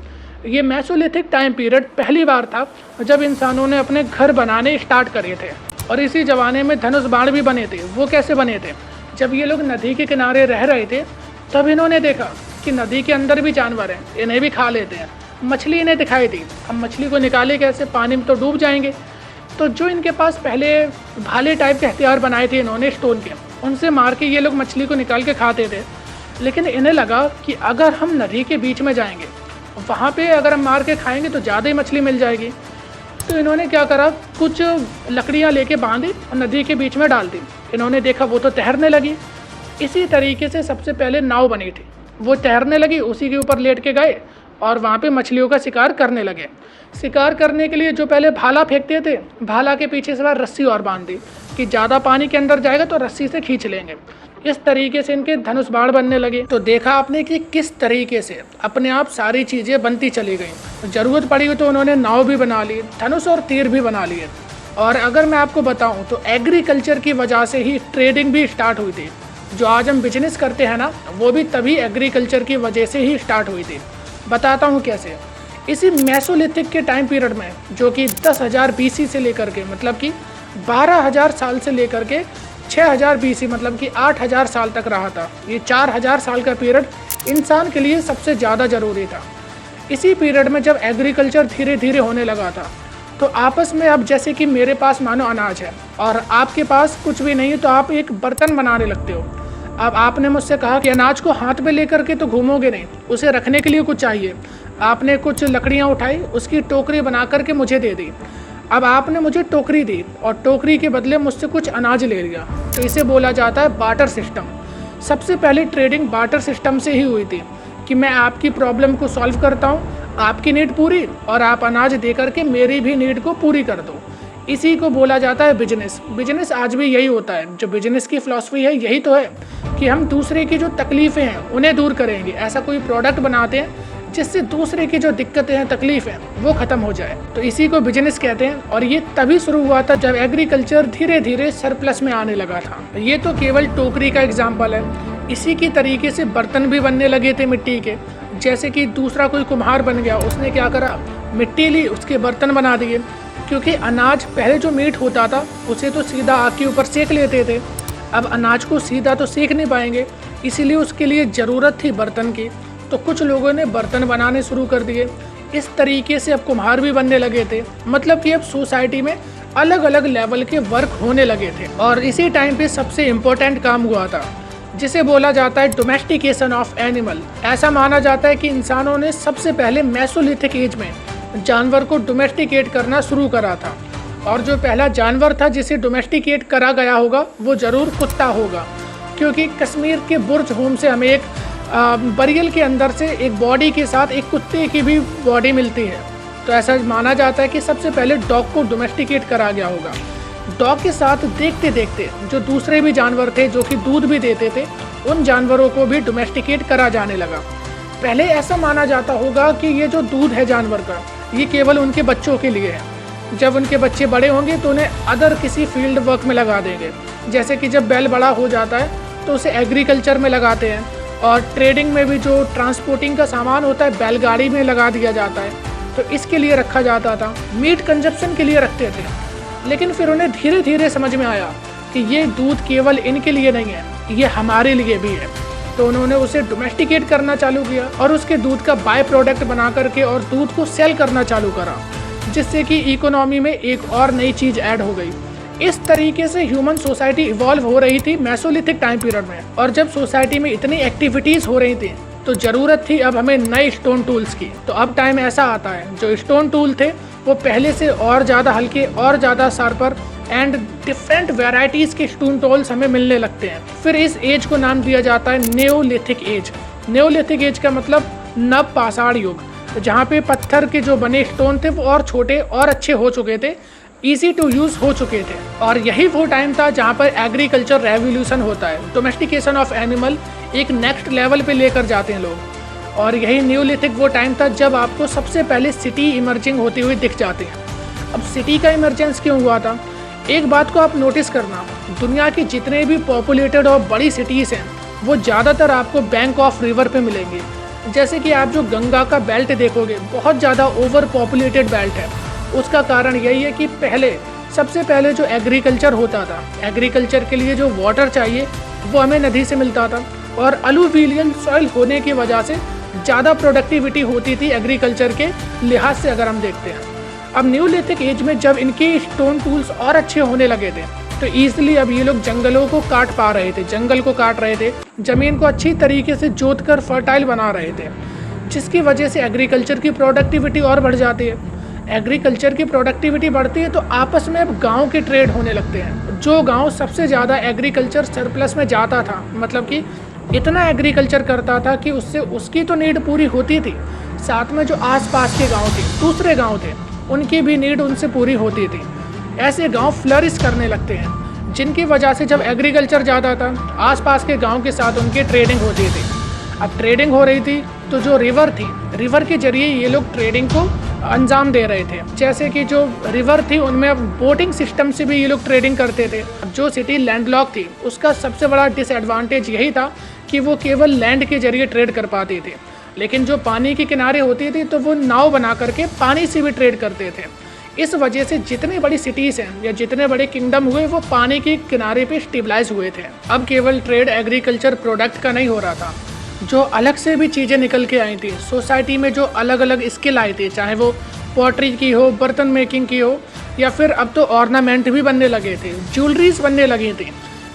ये मेसोलिथिक टाइम पीरियड पहली बार था जब इंसानों ने अपने घर बनाने स्टार्ट करे थे। और इसी ज़माने में धनुष बाण भी बने थे। वो कैसे बने थे? जब ये लोग नदी के किनारे रह रहे थे तब इन्होंने देखा कि नदी के अंदर भी जानवर हैं, इन्हें भी खा लेते हैं। मछली इन्हें दिखाई दी। अब मछली को निकाले कैसे? पानी में तो डूब जाएंगे। तो जो इनके पास पहले भाले टाइप के हथियार बनाए थे इन्होंने स्टोन के, उनसे मार के ये लोग मछली को निकाल के खाते थे। लेकिन इन्हें लगा कि अगर हम नदी के बीच में जाएंगे, वहाँ पे अगर हम मार के खाएंगे तो ज़्यादा ही मछली मिल जाएगी। तो इन्होंने क्या करा, कुछ लकड़ियाँ लेके बांधी और नदी के बीच में डाल दी। इन्होंने देखा वो तो तैरने लगी। इसी तरीके से सबसे पहले नाव बनी थी, वो तैरने लगी, उसी के ऊपर लेट के गए और वहाँ पे मछलियों का शिकार करने लगे। शिकार करने के लिए जो पहले भाला फेंकते थे, भाला के पीछे से बार रस्सी और बांध दी कि ज़्यादा पानी के अंदर जाएगा तो रस्सी से खींच लेंगे। इस तरीके से इनके धनुष बाण बनने लगे। तो देखा आपने कि किस तरीके से अपने आप सारी चीज़ें बनती चली गई। ज़रूरत पड़ी तो उन्होंने नाव भी बना ली, धनुष और तीर भी बना लिए। और अगर मैं आपको बताऊं तो एग्रीकल्चर की वजह से ही ट्रेडिंग भी स्टार्ट हुई थी। जो आज हम बिजनेस करते हैं ना, वो भी तभी एग्रीकल्चर की वजह से ही स्टार्ट हुई थी। बताता हूँ कैसे। इसी मेसोलिथिक के टाइम पीरियड में, जो कि 10,000 BC से लेकर के, मतलब कि 12,000 साल से लेकर के 6,000 BC, मतलब कि 8,000 साल तक रहा था। ये 4,000 साल का पीरियड इंसान के लिए सबसे ज़्यादा ज़रूरी था। इसी पीरियड में जब एग्रीकल्चर धीरे धीरे होने लगा था, तो आपस में, अब जैसे कि मेरे पास मानो अनाज है और आपके पास कुछ भी नहीं है, तो आप एक बर्तन बनाने लगते हो। अब आपने मुझसे कहा कि अनाज को हाथ में लेकर के तो घूमोगे नहीं, उसे रखने के लिए कुछ चाहिए। आपने कुछ लकड़ियाँ उठाई, उसकी टोकरी बना करके मुझे दे दी। अब आपने मुझे टोकरी दी और टोकरी के बदले मुझसे कुछ अनाज ले लिया, तो इसे बोला जाता है बार्टर सिस्टम। सबसे पहले ट्रेडिंग बार्टर सिस्टम से ही हुई थी कि मैं आपकी प्रॉब्लम को सॉल्व करता हूँ, आपकी नीड पूरी, और आप अनाज दे करके मेरी भी नीड को पूरी कर दो। इसी को बोला जाता है बिजनेस। बिजनेस आज भी यही होता है। जो बिजनेस की फ़िलॉसफी है यही तो है कि हम दूसरे की जो तकलीफ़ें हैं उन्हें दूर करेंगे। ऐसा कोई प्रोडक्ट बनाते हैं जिससे दूसरे की जो दिक्कतें हैं, तकलीफ़ हैं, वो ख़त्म हो जाए। तो इसी को बिजनेस कहते हैं। और ये तभी शुरू हुआ था जब एग्रीकल्चर धीरे धीरे सरप्लस में आने लगा था। ये तो केवल टोकरी का एग्जाम्पल है। इसी की तरीके से बर्तन भी बनने लगे थे मिट्टी के। जैसे कि दूसरा कोई कुम्हार बन गया, उसने क्या करा, मिट्टी ली, उसके बर्तन बना दिए। क्योंकि अनाज पहले जो मीट होता था उसे तो सीधा आग के ऊपर सेक लेते थे। अब अनाज को सीधा तो सेक नहीं पाएंगे, इसीलिए उसके लिए ज़रूरत थी बर्तन की। तो कुछ लोगों ने बर्तन बनाने शुरू कर दिए। इस तरीके से अब कुम्हार भी बनने लगे थे। मतलब कि अब सोसाइटी में अलग अलग लेवल के वर्क होने लगे थे। और इसी टाइम पे सबसे इम्पोर्टेंट काम हुआ था जिसे बोला जाता है डोमेस्टिकेशन ऑफ एनिमल। ऐसा माना जाता है कि इंसानों ने सबसे पहले मेसोलिथिक एज में जानवर को डोमेस्टिकेट करना शुरू करा था। और जो पहला जानवर था जिसे डोमेस्टिकेट करा गया होगा वो ज़रूर कुत्ता होगा। क्योंकि कश्मीर के बुर्ज होम से हमें एक बरियल के अंदर से एक बॉडी के साथ एक कुत्ते की भी बॉडी मिलती है। तो ऐसा माना जाता है कि सबसे पहले डॉग को डोमेस्टिकेट करा गया होगा। डॉग के साथ देखते देखते जो दूसरे भी जानवर थे जो कि दूध भी देते थे, उन जानवरों को भी डोमेस्टिकेट करा जाने लगा। पहले ऐसा माना जाता होगा कि ये जो दूध है जानवर का, ये केवल उनके बच्चों के लिए है। जब उनके बच्चे बड़े होंगे तो उन्हें अदर किसी फील्ड वर्क में लगा देंगे। जैसे कि जब बैल बड़ा हो जाता है तो उसे एग्रीकल्चर में लगाते हैं। और ट्रेडिंग में भी जो ट्रांसपोर्टिंग का सामान होता है बैलगाड़ी में लगा दिया जाता है। तो इसके लिए रखा जाता था। मीट कंजप्शन के लिए रखते थे। लेकिन फिर उन्हें धीरे धीरे समझ में आया कि ये दूध केवल इनके लिए नहीं है, ये हमारे लिए भी है। तो उन्होंने उसे डोमेस्टिकेट करना चालू किया और उसके दूध का बाय प्रोडक्ट बना करके और दूध को सेल करना चालू करा, जिससे कि इकोनॉमी में एक और नई चीज़ ऐड हो गई। इस तरीके से ह्यूमन सोसाइटी इवॉल्व हो रही थी मेसोलिथिक टाइम पीरियड में। और जब सोसाइटी में इतनी एक्टिविटीज़ हो रही थी तो ज़रूरत थी अब हमें नए स्टोन टूल्स की। तो अब टाइम ऐसा आता है जो स्टोन टूल थे वो पहले से और ज़्यादा हल्के और ज़्यादा शार्पर एंड डिफरेंट वेराइटीज़ के स्टोन टूल्स हमें मिलने लगते हैं। फिर इस एज को नाम दिया जाता है न्योलिथिक एज। न्योलिथिक एज का मतलब नव पाषाण युग, जहाँ पे पत्थर के जो बने स्टोन थे वो और छोटे और अच्छे हो चुके थे, ईजी टू यूज़ हो चुके थे। और यही वो टाइम था जहाँ पर एग्रीकल्चर रेवोल्यूशन होता है। डोमेस्टिकेशन ऑफ एनिमल एक नेक्स्ट लेवल पे लेकर जाते हैं लोग। और यही न्यूलिथिक वो टाइम था जब आपको सबसे पहले सिटी इमर्जिंग होती हुई दिख जाती है। अब सिटी का इमरजेंस क्यों हुआ था? एक बात को आप नोटिस करना, दुनिया की जितने भी पॉपुलेटेड और बड़ी सिटीज़ हैं वो ज़्यादातर आपको बैंक ऑफ रिवर पे मिलेंगे। जैसे कि आप जो गंगा का बेल्ट देखोगे, बहुत ज़्यादा ओवर पॉपुलेटेड बेल्ट है। उसका कारण यही है कि सबसे पहले जो एग्रीकल्चर होता था, एग्रीकल्चर के लिए जो वाटर चाहिए वो हमें नदी से मिलता था, और अलूविलियन सॉइल होने की वजह से ज़्यादा प्रोडक्टिविटी होती थी एग्रीकल्चर के लिहाज से अगर हम देखते हैं। अब न्यूलिथिक एज में जब इनके स्टोन टूल्स और अच्छे होने लगे थे तो ईजिली अब ये लोग जंगलों को काट पा रहे थे, जंगल को काट रहे थे, ज़मीन को अच्छी तरीके से जोत कर फर्टाइल बना रहे थे, जिसकी वजह से एग्रीकल्चर की प्रोडक्टिविटी और बढ़ जाती है। एग्रीकल्चर की प्रोडक्टिविटी बढ़ती है तो आपस में अब गाँव के ट्रेड होने लगते हैं। जो गाँव सबसे ज़्यादा एग्रीकल्चर सरप्लस में जाता था, मतलब कि इतना एग्रीकल्चर करता था कि उससे उसकी तो नीड पूरी होती थी, साथ में जो आसपास के गांव थे, दूसरे गांव थे, उनकी भी नीड उनसे पूरी होती थी। ऐसे गांव फ्लरिश करने लगते हैं, जिनकी वजह से जब एग्रीकल्चर ज़्यादा था, आसपास के गांव के साथ उनकी ट्रेडिंग होती थी। अब ट्रेडिंग हो रही थी तो जो रिवर थी, रिवर के जरिए ये लोग ट्रेडिंग को अंजाम दे रहे थे। जैसे कि जो रिवर थी उनमें अब बोटिंग सिस्टम से भी ये लोग ट्रेडिंग करते थे। जो सिटी लैंडलॉक थी उसका सबसे बड़ा डिसएडवांटेज यही था कि वो केवल लैंड के जरिए ट्रेड कर पाते थे, लेकिन जो पानी के किनारे होती थी तो वो नाव बना करके पानी से भी ट्रेड करते थे। इस वजह से जितनी बड़ी सिटीज़ हैं या जितने बड़े किंगडम हुए वो पानी के किनारे पे स्टेबलाइज हुए थे। अब केवल ट्रेड एग्रीकल्चर प्रोडक्ट का नहीं हो रहा था, जो अलग से भी चीज़ें निकल के आई थी सोसाइटी में, जो अलग अलग स्किल आई थी, चाहे वो पॉटरी की हो, बर्तन मेकिंग की हो, या फिर अब तो ऑर्नामेंट भी बनने लगे थे, ज्वेलरीज बनने लगी थी,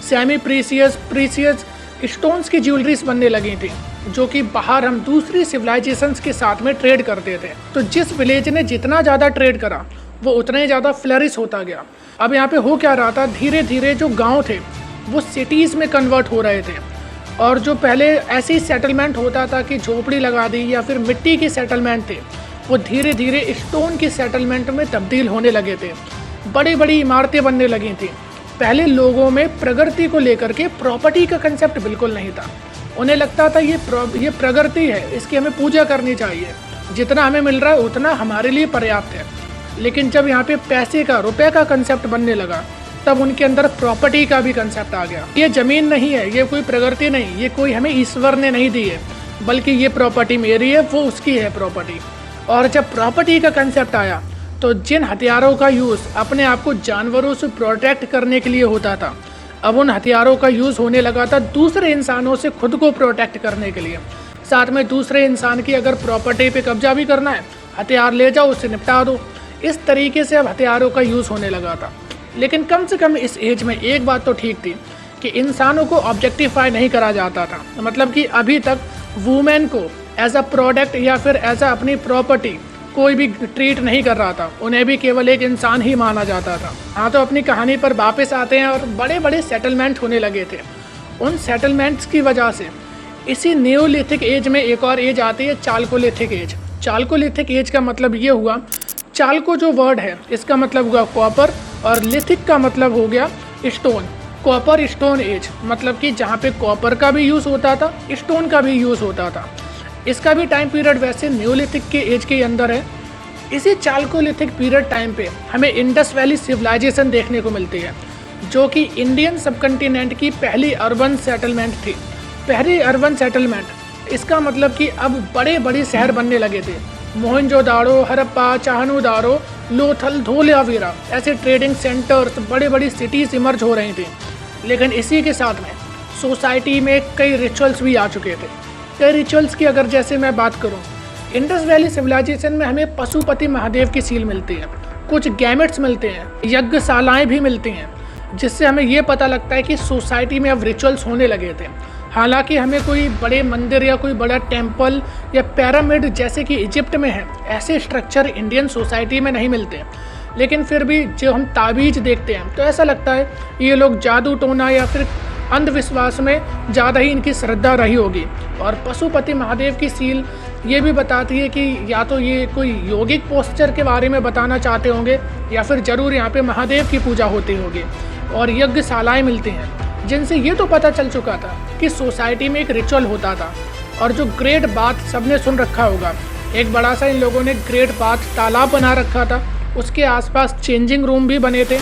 सेमी प्रीसियस स्टोन्स की ज्वेलरीज बनने लगी थी, जो कि बाहर हम दूसरी सिविलाइजेशंस के साथ में ट्रेड करते थे। तो जिस विलेज ने जितना ज़्यादा ट्रेड करा वो उतना ही ज़्यादा फ्लरिश होता गया। अब यहाँ पे हो क्या रहा था, धीरे धीरे जो गांव थे वो सिटीज़ में कन्वर्ट हो रहे थे, और जो पहले ऐसी सेटलमेंट होता था कि झोपड़ी लगा दी या फिर मिट्टी की सेटलमेंट थे, वो धीरे धीरे स्टोन की सेटलमेंट में तब्दील होने लगे थे। बड़ी बड़ी इमारतें बनने लगी थी। पहले लोगों में प्रगति को लेकर के प्रॉपर्टी का कंसेप्ट बिल्कुल नहीं था। उन्हें लगता था ये प्रगति है, इसकी हमें पूजा करनी चाहिए, जितना हमें मिल रहा है उतना हमारे लिए पर्याप्त है। लेकिन जब यहाँ पे पैसे का, रुपए का कंसेप्ट बनने लगा, तब उनके अंदर प्रॉपर्टी का भी कंसेप्ट आ गया। ये ज़मीन नहीं है, ये कोई प्रगति नहीं, ये कोई हमें ईश्वर ने नहीं दी है, बल्कि ये प्रॉपर्टी मेरी है, वो उसकी है प्रॉपर्टी। और जब प्रॉपर्टी का कंसेप्ट आया तो जिन हथियारों का यूज़ अपने आप को जानवरों से प्रोटेक्ट करने के लिए होता था, अब उन हथियारों का यूज़ होने लगा था दूसरे इंसानों से खुद को प्रोटेक्ट करने के लिए। साथ में दूसरे इंसान की अगर प्रॉपर्टी पे कब्जा भी करना है, हथियार ले जाओ, उससे निपटा दो। इस तरीके से अब हथियारों का यूज़ होने लगा था। लेकिन कम से कम इस एज में एक बात तो ठीक थी कि इंसानों को ऑब्जेक्टिफाई नहीं करा जाता था। मतलब कि अभी तक वुमेन को एज अ प्रोडक्ट या फिर एज अ अपनी प्रॉपर्टी कोई भी ट्रीट नहीं कर रहा था, उन्हें भी केवल एक इंसान ही माना जाता था। हाँ, तो अपनी कहानी पर वापस आते हैं और बड़े बड़े सेटलमेंट होने लगे थे। उन सेटलमेंट्स की वजह से इसी न्यूलिथिक एज में एक और एज आती है, चाल्कोलिथिक एज। चाल्कोलिथिक एज का मतलब ये हुआ, चाल्को जो वर्ड है इसका मतलब हुआ कॉपर, और लिथिक का मतलब हो गया स्टोन। कॉपर स्टोन एज, मतलब कि जहाँ पे कॉपर का भी यूज़ होता था, स्टोन का भी यूज़ होता था। इसका भी टाइम पीरियड वैसे न्यूलिथिक के एज के अंदर है। इसी चाल्कोलिथिक पीरियड टाइम पे हमें इंडस वैली सिविलाइजेशन देखने को मिलती है, जो कि इंडियन सबकंटिनेंट की पहली अर्बन सेटलमेंट थी। पहली अर्बन सेटलमेंट, इसका मतलब कि अब बड़े बड़े शहर बनने लगे थे। मोहनजोदाड़ो, हड़प्पा, चाहनुदारो, लोथल, धोलावीरा, ऐसे ट्रेडिंग सेंटर्स, बड़ी बड़ी सिटीज़ इमर्ज हो रही थी। लेकिन इसी के साथ में सोसाइटी में कई रिचुअल्स भी आ चुके थे। कई रिचुअल्स की अगर जैसे मैं बात करूं, इंडस वैली सिविलाइजेशन में हमें पशुपति महादेव की सील मिलती है, कुछ गैमेट्स मिलते हैं, यज्ञशालाएं भी मिलती हैं, जिससे हमें ये पता लगता है कि सोसाइटी में अब रिचुअल्स होने लगे थे। हालांकि हमें कोई बड़े मंदिर या कोई बड़ा टेम्पल या पिरामिड जैसे कि इजिप्ट में है, ऐसे स्ट्रक्चर इंडियन सोसाइटी में नहीं मिलते। लेकिन फिर भी जो हम ताबीज देखते हैं तो ऐसा लगता है ये लोग जादू टोना या फिर अंधविश्वास में ज़्यादा ही इनकी श्रद्धा रही होगी। और पशुपति महादेव की सील ये भी बताती है कि या तो ये कोई योगिक पोस्चर के बारे में बताना चाहते होंगे, या फिर ज़रूर यहाँ पे महादेव की पूजा होती होगी। और यज्ञशालाएँ मिलती हैं, जिनसे ये तो पता चल चुका था कि सोसाइटी में एक रिचुअल होता था। और जो ग्रेट बाथ सबने सुन रखा होगा, एक बड़ा सा इन लोगों ने ग्रेट बाथ तालाब बना रखा था, उसके आसपास चेंजिंग रूम भी बने थे।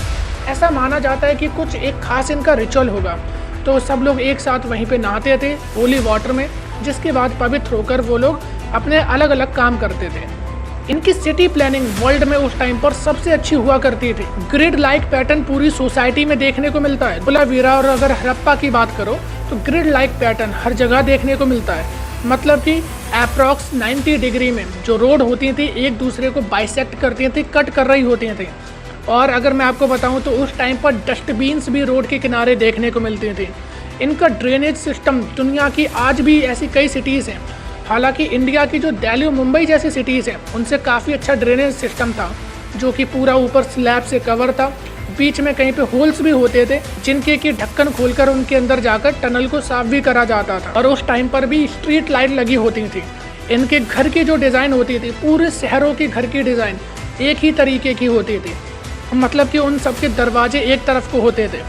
ऐसा माना जाता है कि कुछ एक खास इनका रिचुअल होगा, तो सब लोग एक साथ वहीं पे नहाते थे होली वाटर में, जिसके बाद पवित्र होकर वो लोग अपने अलग अलग काम करते थे। इनकी सिटी प्लानिंग वर्ल्ड में उस टाइम पर सबसे अच्छी हुआ करती थी। ग्रिड लाइक पैटर्न पूरी सोसाइटी में देखने को मिलता है। धोलावीरा और अगर हड़प्पा की बात करो तो ग्रिड लाइक पैटर्न हर जगह देखने को मिलता है। मतलब कि अप्रॉक्स 90 डिग्री में जो रोड होती थी एक दूसरे को बाइसेक्ट करती थी, कट कर रही होती थी। और अगर मैं आपको बताऊं तो उस टाइम पर डस्टबिन्स भी रोड के किनारे देखने को मिलती थी। इनका ड्रेनेज सिस्टम दुनिया की आज भी ऐसी कई सिटीज़ हैं, हालांकि इंडिया की जो दिल्ली और मुंबई जैसी सिटीज़ हैं उनसे काफ़ी अच्छा ड्रेनेज सिस्टम था, जो कि पूरा ऊपर स्लैब से कवर था। बीच में कहीं पे होल्स भी होते थे जिनके की ढक्कन खोलकर उनके अंदर जाकर टनल को साफ भी करा जाता था। और उस टाइम पर भी स्ट्रीट लाइट लगी होती थी। इनके घर की जो डिज़ाइन होती थी, पूरे शहरों की घर की डिज़ाइन एक ही तरीके की होती थी। मतलब कि उन सबके दरवाजे एक तरफ को होते थे।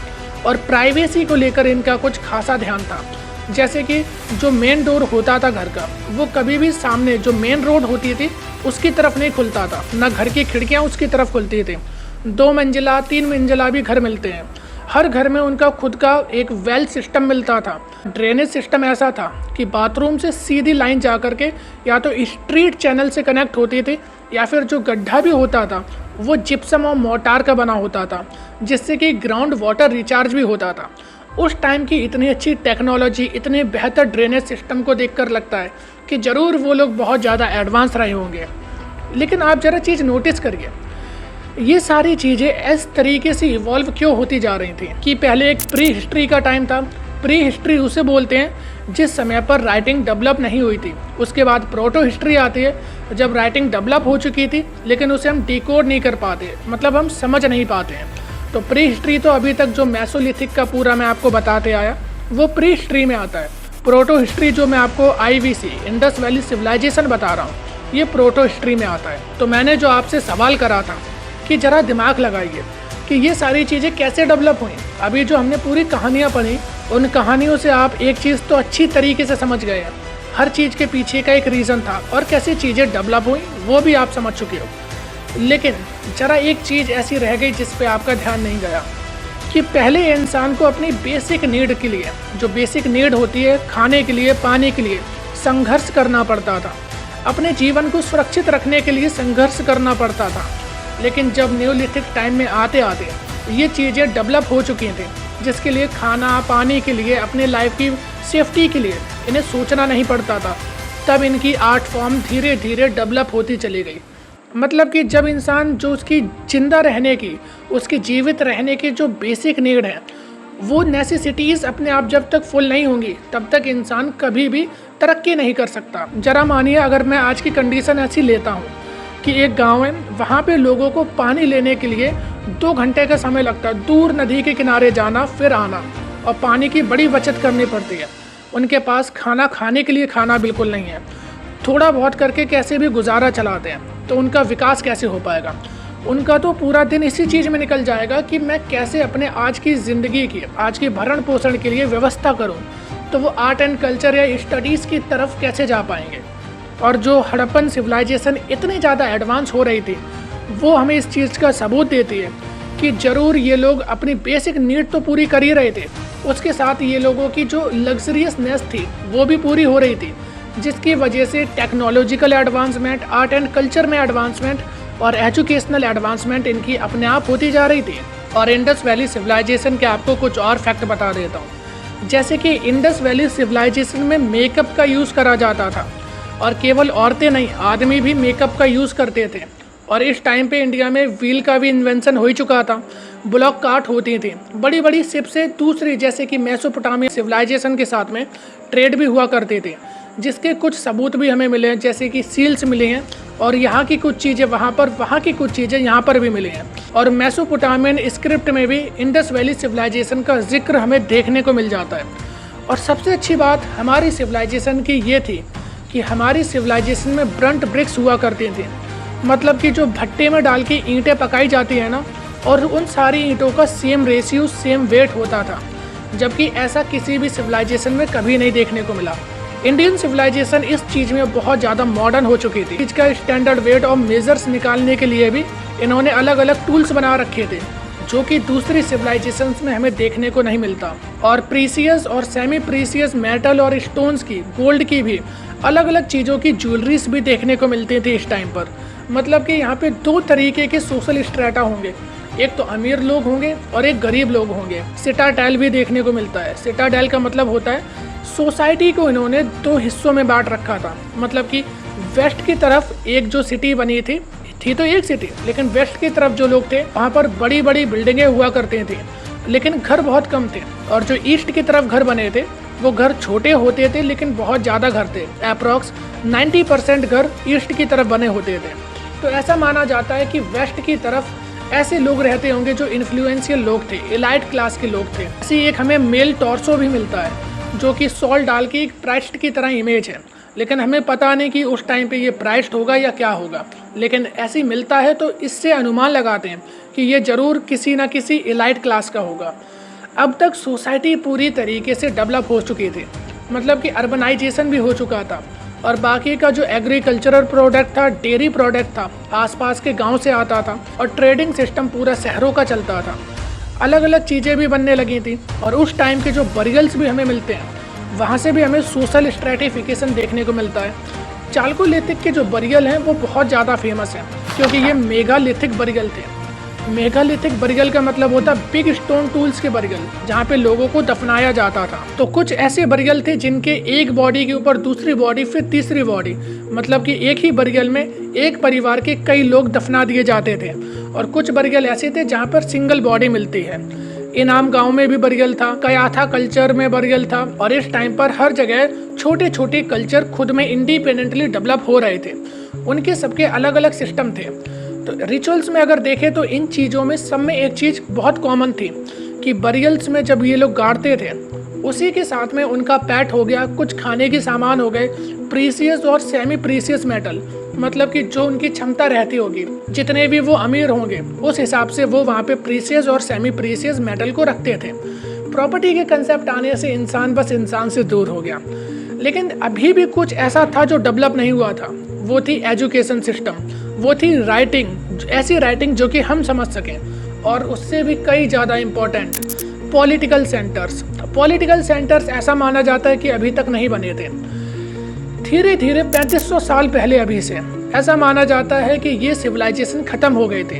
और प्राइवेसी को लेकर इनका कुछ खासा ध्यान था। जैसे कि जो मेन डोर होता था घर का, वो कभी भी सामने जो मेन रोड होती थी उसकी तरफ नहीं खुलता था, ना घर की खिड़कियाँ उसकी तरफ खुलती थी। 2 मंजिला 3 मंजिला भी घर मिलते हैं। हर घर में उनका खुद का एक वेल सिस्टम मिलता था। ड्रेनेज सिस्टम ऐसा था कि बाथरूम से सीधी लाइन जा कर के या तो स्ट्रीट चैनल से कनेक्ट होती थी, या फिर जो गड्ढा भी होता था वो जिप्सम और मोटार का बना होता था, जिससे कि ग्राउंड वाटर रिचार्ज भी होता था। उस टाइम की इतनी अच्छी टेक्नोलॉजी, इतने बेहतर ड्रेनेज सिस्टम को देखकर लगता है कि ज़रूर वो लोग बहुत ज़्यादा एडवांस रहे होंगे। लेकिन आप ज़रा चीज़ नोटिस करिए, ये सारी चीज़ें इस तरीके से इवॉल्व क्यों होती जा रही थी कि पहले एक प्री हिस्ट्री का टाइम था। प्री हिस्ट्री उसे बोलते हैं जिस समय पर राइटिंग डेवलप नहीं हुई थी। उसके बाद प्रोटो हिस्ट्री आती है, जब राइटिंग डेवलप हो चुकी थी लेकिन उसे हम डिकोड नहीं कर पाते, मतलब हम समझ नहीं पाते हैं। तो प्री हिस्ट्री तो अभी तक जो मेसोलिथिक का पूरा मैं आपको बताते आया वो प्री हिस्ट्री में आता है। प्रोटो हिस्ट्री जो मैं आपको IVC इंडस वैली सिविलाइजेशन बता रहा हूँ, ये प्रोटो हिस्ट्री में आता है। तो मैंने जो आपसे सवाल करा था कि ज़रा दिमाग लगाइए कि ये सारी चीज़ें कैसे डेवलप हुई। अभी जो हमने पूरी कहानियाँ पढ़ी, उन कहानियों से आप एक चीज़ तो अच्छी तरीके से समझ गए हैं, हर चीज़ के पीछे का एक रीज़न था और कैसे चीज़ें डेवलप हुई वो भी आप समझ चुके हो। लेकिन ज़रा एक चीज़ ऐसी रह गई जिस पे आपका ध्यान नहीं गया कि पहले इंसान को अपनी बेसिक नीड के लिए, जो बेसिक नीड होती है खाने के लिए, पानी के लिए, संघर्ष करना पड़ता था। अपने जीवन को सुरक्षित रखने के लिए संघर्ष करना पड़ता था। लेकिन जब न्यूलिथिक टाइम में आते आते ये चीज़ें डेवलप हो चुकी थी, जिसके लिए खाना पानी के लिए, अपने लाइफ की सेफ्टी के लिए इन्हें सोचना नहीं पड़ता था, तब इनकी आर्ट फॉर्म धीरे धीरे डेवलप होती चली गई। मतलब कि जब इंसान जो उसकी जिंदा रहने की, उसकी जीवित रहने की जो बेसिक नीड है, वो नेसेसिटीज़ अपने आप जब तक फुल नहीं होंगी तब तक इंसान कभी भी तरक्की नहीं कर सकता। जरा मानिए अगर मैं आज की कंडीशन ऐसी लेता हूँ कि एक गांव है, वहाँ पे लोगों को पानी लेने के लिए 2 घंटे का समय लगता है, दूर नदी के किनारे जाना फिर आना, और पानी की बड़ी बचत करनी पड़ती है। उनके पास खाना खाने के लिए खाना बिल्कुल नहीं है, थोड़ा बहुत करके कैसे भी गुजारा चलाते हैं। तो उनका विकास कैसे हो पाएगा? उनका तो पूरा दिन इसी चीज़ में निकल जाएगा कि मैं कैसे अपने आज की ज़िंदगी की, आज की भरण पोषण के लिए व्यवस्था करूं। तो वो आर्ट एंड कल्चर या स्टडीज़ की तरफ कैसे जा पाएंगे? और जो हड़प्पन सिविलाइजेशन इतनी ज़्यादा एडवांस हो रही थी, वो हमें इस चीज़ का सबूत देती है कि ज़रूर ये लोग अपनी बेसिक नीड तो पूरी कर ही रहे थे, उसके साथ ये लोगों की जो लग्जरियसनेस थी वो भी पूरी हो रही थी, जिसकी वजह से technological advancement, art and culture में एडवांसमेंट और एजुकेशनल एडवांसमेंट इनकी अपने आप होती जा रही थी। और इंडस वैली सिविलाइजेशन के आपको कुछ और फैक्ट बता देता हूँ। जैसे कि इंडस वैली सिविलाइजेशन में मेकअप का यूज़ करा जाता था, और केवल औरतें नहीं, आदमी भी मेकअप का यूज़ करते थे। और इस टाइम पे इंडिया में व्हील का भी इन्वेंशन हो ही चुका था। ब्लॉक कार्ट होती थी, बड़ी बड़ी शिप से दूसरी, जैसे कि मेसोपोटामिया सिविलाइजेशन के साथ में ट्रेड भी हुआ करती थी, जिसके कुछ सबूत भी हमें मिले हैं, जैसे कि सील्स मिले हैं, और यहाँ की कुछ चीज़ें वहाँ पर, वहाँ की कुछ चीज़ें यहाँ पर भी मिली हैं। और मेसोपोटामियन स्क्रिप्ट में भी इंडस वैली सिविलाइजेशन का जिक्र हमें देखने को मिल जाता है। और सबसे अच्छी बात हमारी सिविलाइजेशन की ये थी कि हमारी सिविलाइजेशन में ब्रंट ब्रिक्स हुआ करती थी, मतलब कि जो भट्टे में डाल के ईंटें पकाई जाती हैं ना, और उन सारी ईंटों का सेम रेशियो, सेम वेट होता था, जबकि ऐसा किसी भी सिविलाइजेशन में कभी नहीं देखने को मिला। इंडियन सिविलाइजेशन इस चीज़ में बहुत ज़्यादा मॉडर्न हो चुकी थी। इसका स्टैंडर्ड वेट और मेजर्स निकालने के लिए भी इन्होंने अलग अलग टूल्स बना रखे थे जो कि दूसरी सिविलाइजेशंस में हमें देखने को नहीं मिलता। और प्रीसियस और सेमी प्रीसियस मेटल और स्टोन्स की, गोल्ड की भी अलग अलग चीज़ों की ज्वेलरीज भी देखने को मिलती थी इस टाइम पर। मतलब कि यहाँ पे दो तरीके के सोशल स्ट्रेटा होंगे, एक तो अमीर लोग होंगे और एक गरीब लोग होंगे। सिटाडेल भी देखने को मिलता है। सिटाडेल का मतलब होता है सोसाइटी को इन्होंने दो हिस्सों में बांट रखा था। मतलब कि वेस्ट की तरफ एक जो सिटी बनी थी तो एक सिटी, लेकिन वेस्ट की तरफ जो लोग थे वहाँ पर बड़ी बड़ी बिल्डिंगें हुआ करती थी, लेकिन घर बहुत कम थे। और जो ईस्ट की तरफ घर बने थे वो घर छोटे होते थे लेकिन बहुत ज़्यादा घर थे। अप्रॉक्स 90% घर ईस्ट की तरफ बने होते थे। तो ऐसा माना जाता है कि वेस्ट की तरफ ऐसे लोग रहते होंगे जो इन्फ्लुएंशियल लोग थे, एलाइट क्लास के लोग थे। ऐसी एक हमें मेल टॉर्सो भी मिलता है जो कि सॉल डाल के एक प्राइस्ट की तरह इमेज है, लेकिन हमें पता नहीं कि उस टाइम पे ये प्राइस्ट होगा या क्या होगा, लेकिन ऐसी मिलता है तो इससे अनुमान लगाते हैं कि ये ज़रूर किसी ना किसी एलाइट क्लास का होगा। अब तक सोसाइटी पूरी तरीके से डेवलप हो चुकी थी, मतलब कि अर्बनाइजेशन भी हो चुका था और बाकी का जो एग्रीकल्चरल प्रोडक्ट था, डेयरी प्रोडक्ट था, आसपास के गांव से आता था और ट्रेडिंग सिस्टम पूरा शहरों का चलता था। अलग अलग चीज़ें भी बनने लगी थी और उस टाइम के जो बरियल्स भी हमें मिलते हैं वहाँ से भी हमें सोशल स्ट्रेटिफिकेशन देखने को मिलता है। चालकोलिथिक के जो बरियल हैं वो बहुत ज़्यादा फेमस हैं क्योंकि ये मेगालिथिक बरियल थे। मेगालिथिक बरियल का मतलब होता है बिग स्टोन टूल्स के बरियल, जहाँ पे लोगों को दफनाया जाता था। तो कुछ ऐसे बरियल थे जिनके एक बॉडी के ऊपर दूसरी बॉडी फिर तीसरी बॉडी, मतलब कि एक ही बरियल में एक परिवार के कई लोग दफना दिए जाते थे। और कुछ बरियल ऐसे थे जहाँ पर सिंगल बॉडी मिलती है। इनाम गांव में भी बरियल था, कयाथा कल्चर में बरियल था और इस टाइम पर हर जगह छोटे छोटे कल्चर खुद में इंडिपेंडेंटली डेवलप हो रहे थे। उनके सबके अलग अलग सिस्टम थे। तो रिचुअल्स में अगर देखें तो इन चीज़ों में सब में एक चीज़ बहुत कॉमन थी कि बरियल्स में जब ये लोग गाड़ते थे उसी के साथ में उनका पैट हो गया, कुछ खाने के सामान हो गए, प्रीसियस और सेमी प्रीसियस मेटल, मतलब कि जो उनकी क्षमता रहती होगी, जितने भी वो अमीर होंगे उस हिसाब से वो वहाँ पे प्रीसियस और सेमी प्रीसियस मेटल को रखते थे। प्रॉपर्टी के कंसेप्ट आने से इंसान बस इंसान से दूर हो गया। लेकिन अभी भी कुछ ऐसा था जो डेवलप नहीं हुआ था, वो थी एजुकेशन सिस्टम, वो थी राइटिंग, ऐसी राइटिंग जो कि हम समझ सकें। और उससे भी कई ज़्यादा important political centres. Political centres ऐसा माना जाता है कि अभी तक नहीं बने थे। धीरे धीरे 3500 साल पहले अभी से ऐसा माना जाता है कि ये सिविलाइजेशन ख़त्म हो गए थे।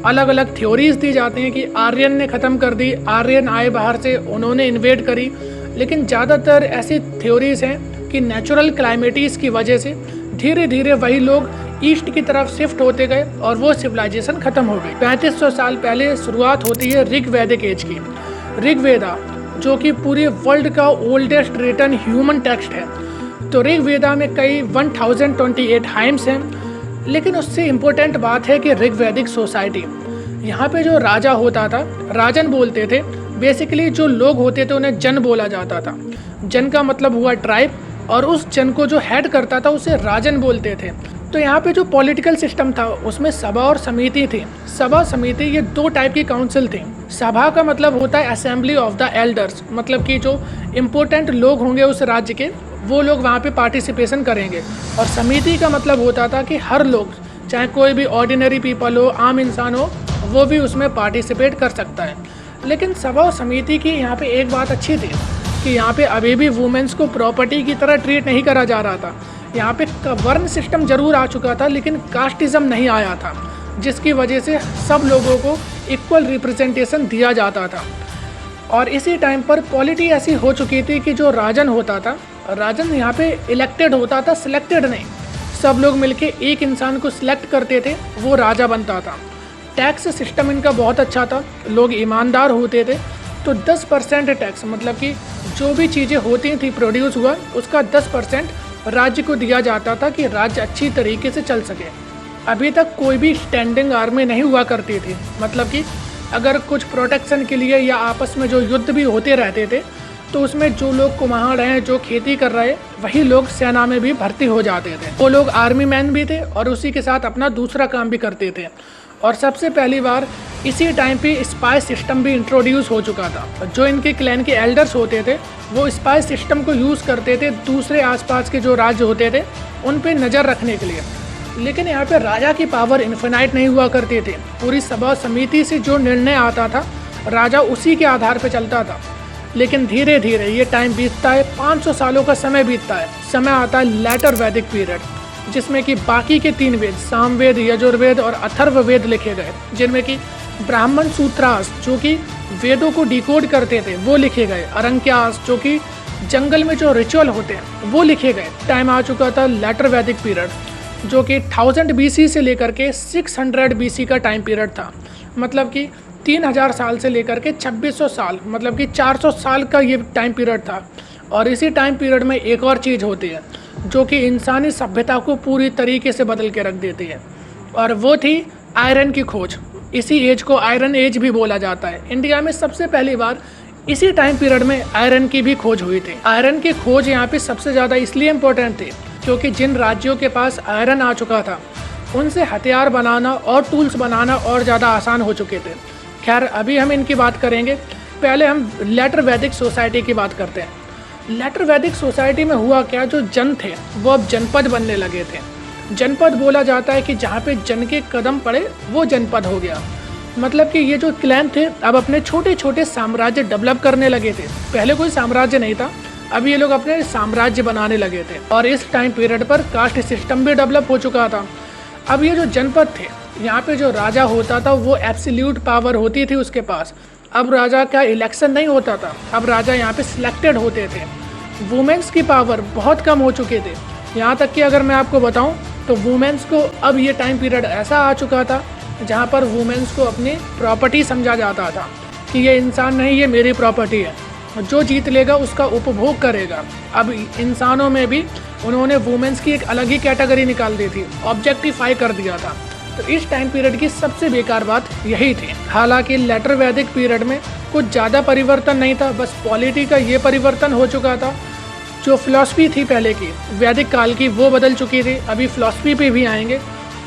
अलग अलग थ्योरीज दी जाती हैं कि आर्यन ने ख़त्म कर दी, आर्यन आए बाहर से, उन्होंने इन्वेड करी, लेकिन ज़्यादातर ऐसी थ्योरीज हैं कि नेचुरल क्लाइमेटीज़ की वजह से धीरे धीरे वही लोग ईस्ट की तरफ शिफ्ट होते गए और वो सिविलाइजेशन ख़त्म हो गई। 3500 साल पहले शुरुआत होती है ऋग्वैदिक एज की। ऋग्वेदा जो कि पूरे वर्ल्ड का ओल्डेस्ट रिटन ह्यूमन टेक्स्ट है। तो ऋग्वेदा में कई 1028 हाइम्स हैं, लेकिन उससे इम्पोर्टेंट बात है कि ऋग्वैदिक सोसाइटी, यहाँ पे जो राजा होता था, राजन बोलते थे। बेसिकली जो लोग होते थे उन्हें जन बोला जाता था। जन का मतलब हुआ ट्राइब, और उस जन को जो हेड करता था उसे राजन बोलते थे। तो यहाँ पे जो पॉलिटिकल सिस्टम था उसमें सभा और समिति थी। सभा समिति ये दो टाइप की काउंसिल थी। सभा का मतलब होता है असेंबली ऑफ द एल्डर्स, मतलब कि जो इम्पोर्टेंट लोग होंगे उस राज्य के वो लोग वहाँ पे पार्टिसिपेशन करेंगे। और समिति का मतलब होता था कि हर लोग, चाहे कोई भी ऑर्डिनरी पीपल हो, आम इंसान हो, वो भी उसमें पार्टिसिपेट कर सकता है। लेकिन सभा और समिति की यहाँ पे एक बात अच्छी थी कि यहाँ पे अभी भी वुमेन्स को प्रॉपर्टी की तरह ट्रीट नहीं करा जा रहा था। यहाँ पे वर्ण सिस्टम जरूर आ चुका था लेकिन कास्टिज्म नहीं आया था, जिसकी वजह से सब लोगों को इक्वल रिप्रेजेंटेशन दिया जाता था। और इसी टाइम पर पॉलिटी ऐसी हो चुकी थी कि जो राजन होता था, राजन यहाँ पे इलेक्टेड होता था, सिलेक्टेड नहीं। सब लोग मिलके एक इंसान को सिलेक्ट करते थे, वो राजा बनता था। टैक्स सिस्टम इनका बहुत अच्छा था, लोग ईमानदार होते थे। तो 10% टैक्स, मतलब कि जो भी चीज़ें होती थी प्रोड्यूस हुआ उसका 10% राज्य को दिया जाता था कि राज्य अच्छी तरीके से चल सके। अभी तक कोई भी स्टैंडिंग आर्मी नहीं हुआ करती थी, मतलब कि अगर कुछ प्रोटेक्शन के लिए या आपस में जो युद्ध भी होते रहते थे तो उसमें जो लोग कुम्हार हैं, जो खेती कर रहे, वही लोग सेना में भी भर्ती हो जाते थे। वो लोग आर्मी मैन भी थे और उसी के साथ अपना दूसरा काम भी करते थे। और सबसे पहली बार इसी टाइम पे स्पाई सिस्टम भी इंट्रोड्यूस हो चुका था। जो इनके क्लैन के एल्डर्स होते थे वो स्पाई सिस्टम को यूज़ करते थे दूसरे आसपास के जो राज्य होते थे उन पे नज़र रखने के लिए। लेकिन यहाँ पे राजा की पावर इन्फिनाइट नहीं हुआ करती थी। पूरी सभा समिति से जो निर्णय आता था राजा उसी के आधार पर चलता था। लेकिन धीरे धीरे ये टाइम बीतता है, 500 सालों का समय बीतता है। समय आता है लेटर वैदिक पीरियड, जिसमें कि बाकी के 3 वेद सामवेद, यजुर्वेद और अथर्ववेद लिखे गए, जिनमें कि ब्राह्मण सूत्रास जो कि वेदों को डिकोड करते थे वो लिखे गए, अरंक्यास जो कि जंगल में जो रिचुअल होते हैं वो लिखे गए। टाइम आ चुका था लेटर वैदिक पीरियड, जो कि 1000 BC से लेकर के 600 BC का टाइम पीरियड था। मतलब कि 3000 साल से लेकर के 2600 साल, मतलब कि 400 साल का ये टाइम पीरियड था। और इसी टाइम पीरियड में एक और चीज़ होती है जो कि इंसानी सभ्यता को पूरी तरीके से बदल के रख देती है, और वो थी आयरन की खोज। इसी एज को आयरन एज भी बोला जाता है। इंडिया में सबसे पहली बार इसी टाइम पीरियड में आयरन की भी खोज हुई थी। आयरन की खोज यहाँ पे सबसे ज़्यादा इसलिए इम्पोर्टेंट थी क्योंकि जिन राज्यों के पास आयरन आ चुका था उनसे हथियार बनाना और टूल्स बनाना और ज़्यादा आसान हो चुके थे। खैर, अभी हम इनकी बात करेंगे। पहले हम लेटर वैदिक सोसाइटी की बात करते हैं। लेटर वैदिक सोसाइटी में हुआ क्या, जो जन थे वो अब जनपद बनने लगे थे। जनपद बोला जाता है कि जहाँ पे जन के कदम पड़े वो जनपद हो गया। मतलब कि ये जो क्लैन थे अब अपने छोटे छोटे साम्राज्य डेवलप करने लगे थे। पहले कोई साम्राज्य नहीं था, अब ये लोग अपने साम्राज्य बनाने लगे थे। और इस टाइम पीरियड पर कास्ट सिस्टम भी डेवलप हो चुका था। अब ये जो जनपद थे, यहाँ पे जो राजा होता था वो एब्सोल्यूट पावर होती थी उसके पास। अब राजा का इलेक्शन नहीं होता था, अब राजा यहाँ पे सिलेक्टेड होते थे। वुमेन्स की पावर बहुत कम हो चुके थे। यहाँ तक कि अगर मैं आपको बताऊँ तो वुमेन्स को अब ये टाइम पीरियड ऐसा आ चुका था जहाँ पर वुमेन्स को अपनी प्रॉपर्टी समझा जाता था कि ये इंसान नहीं, ये मेरी प्रॉपर्टी है, जो जीत लेगा उसका उपभोग करेगा। अब इंसानों में भी उन्होंने वुमेन्स की एक अलग ही कैटेगरी निकाल दी थी, ऑब्जेक्टिफाई कर दिया था। तो इस टाइम पीरियड की सबसे बेकार बात यही थी। हालांकि लेटर वैदिक पीरियड में कुछ ज़्यादा परिवर्तन नहीं था, बस पॉलिटी का ये परिवर्तन हो चुका था। जो फिलॉसफी थी पहले की वैदिक काल की वो बदल चुकी थी। अभी फिलॉसफी पे भी आएंगे।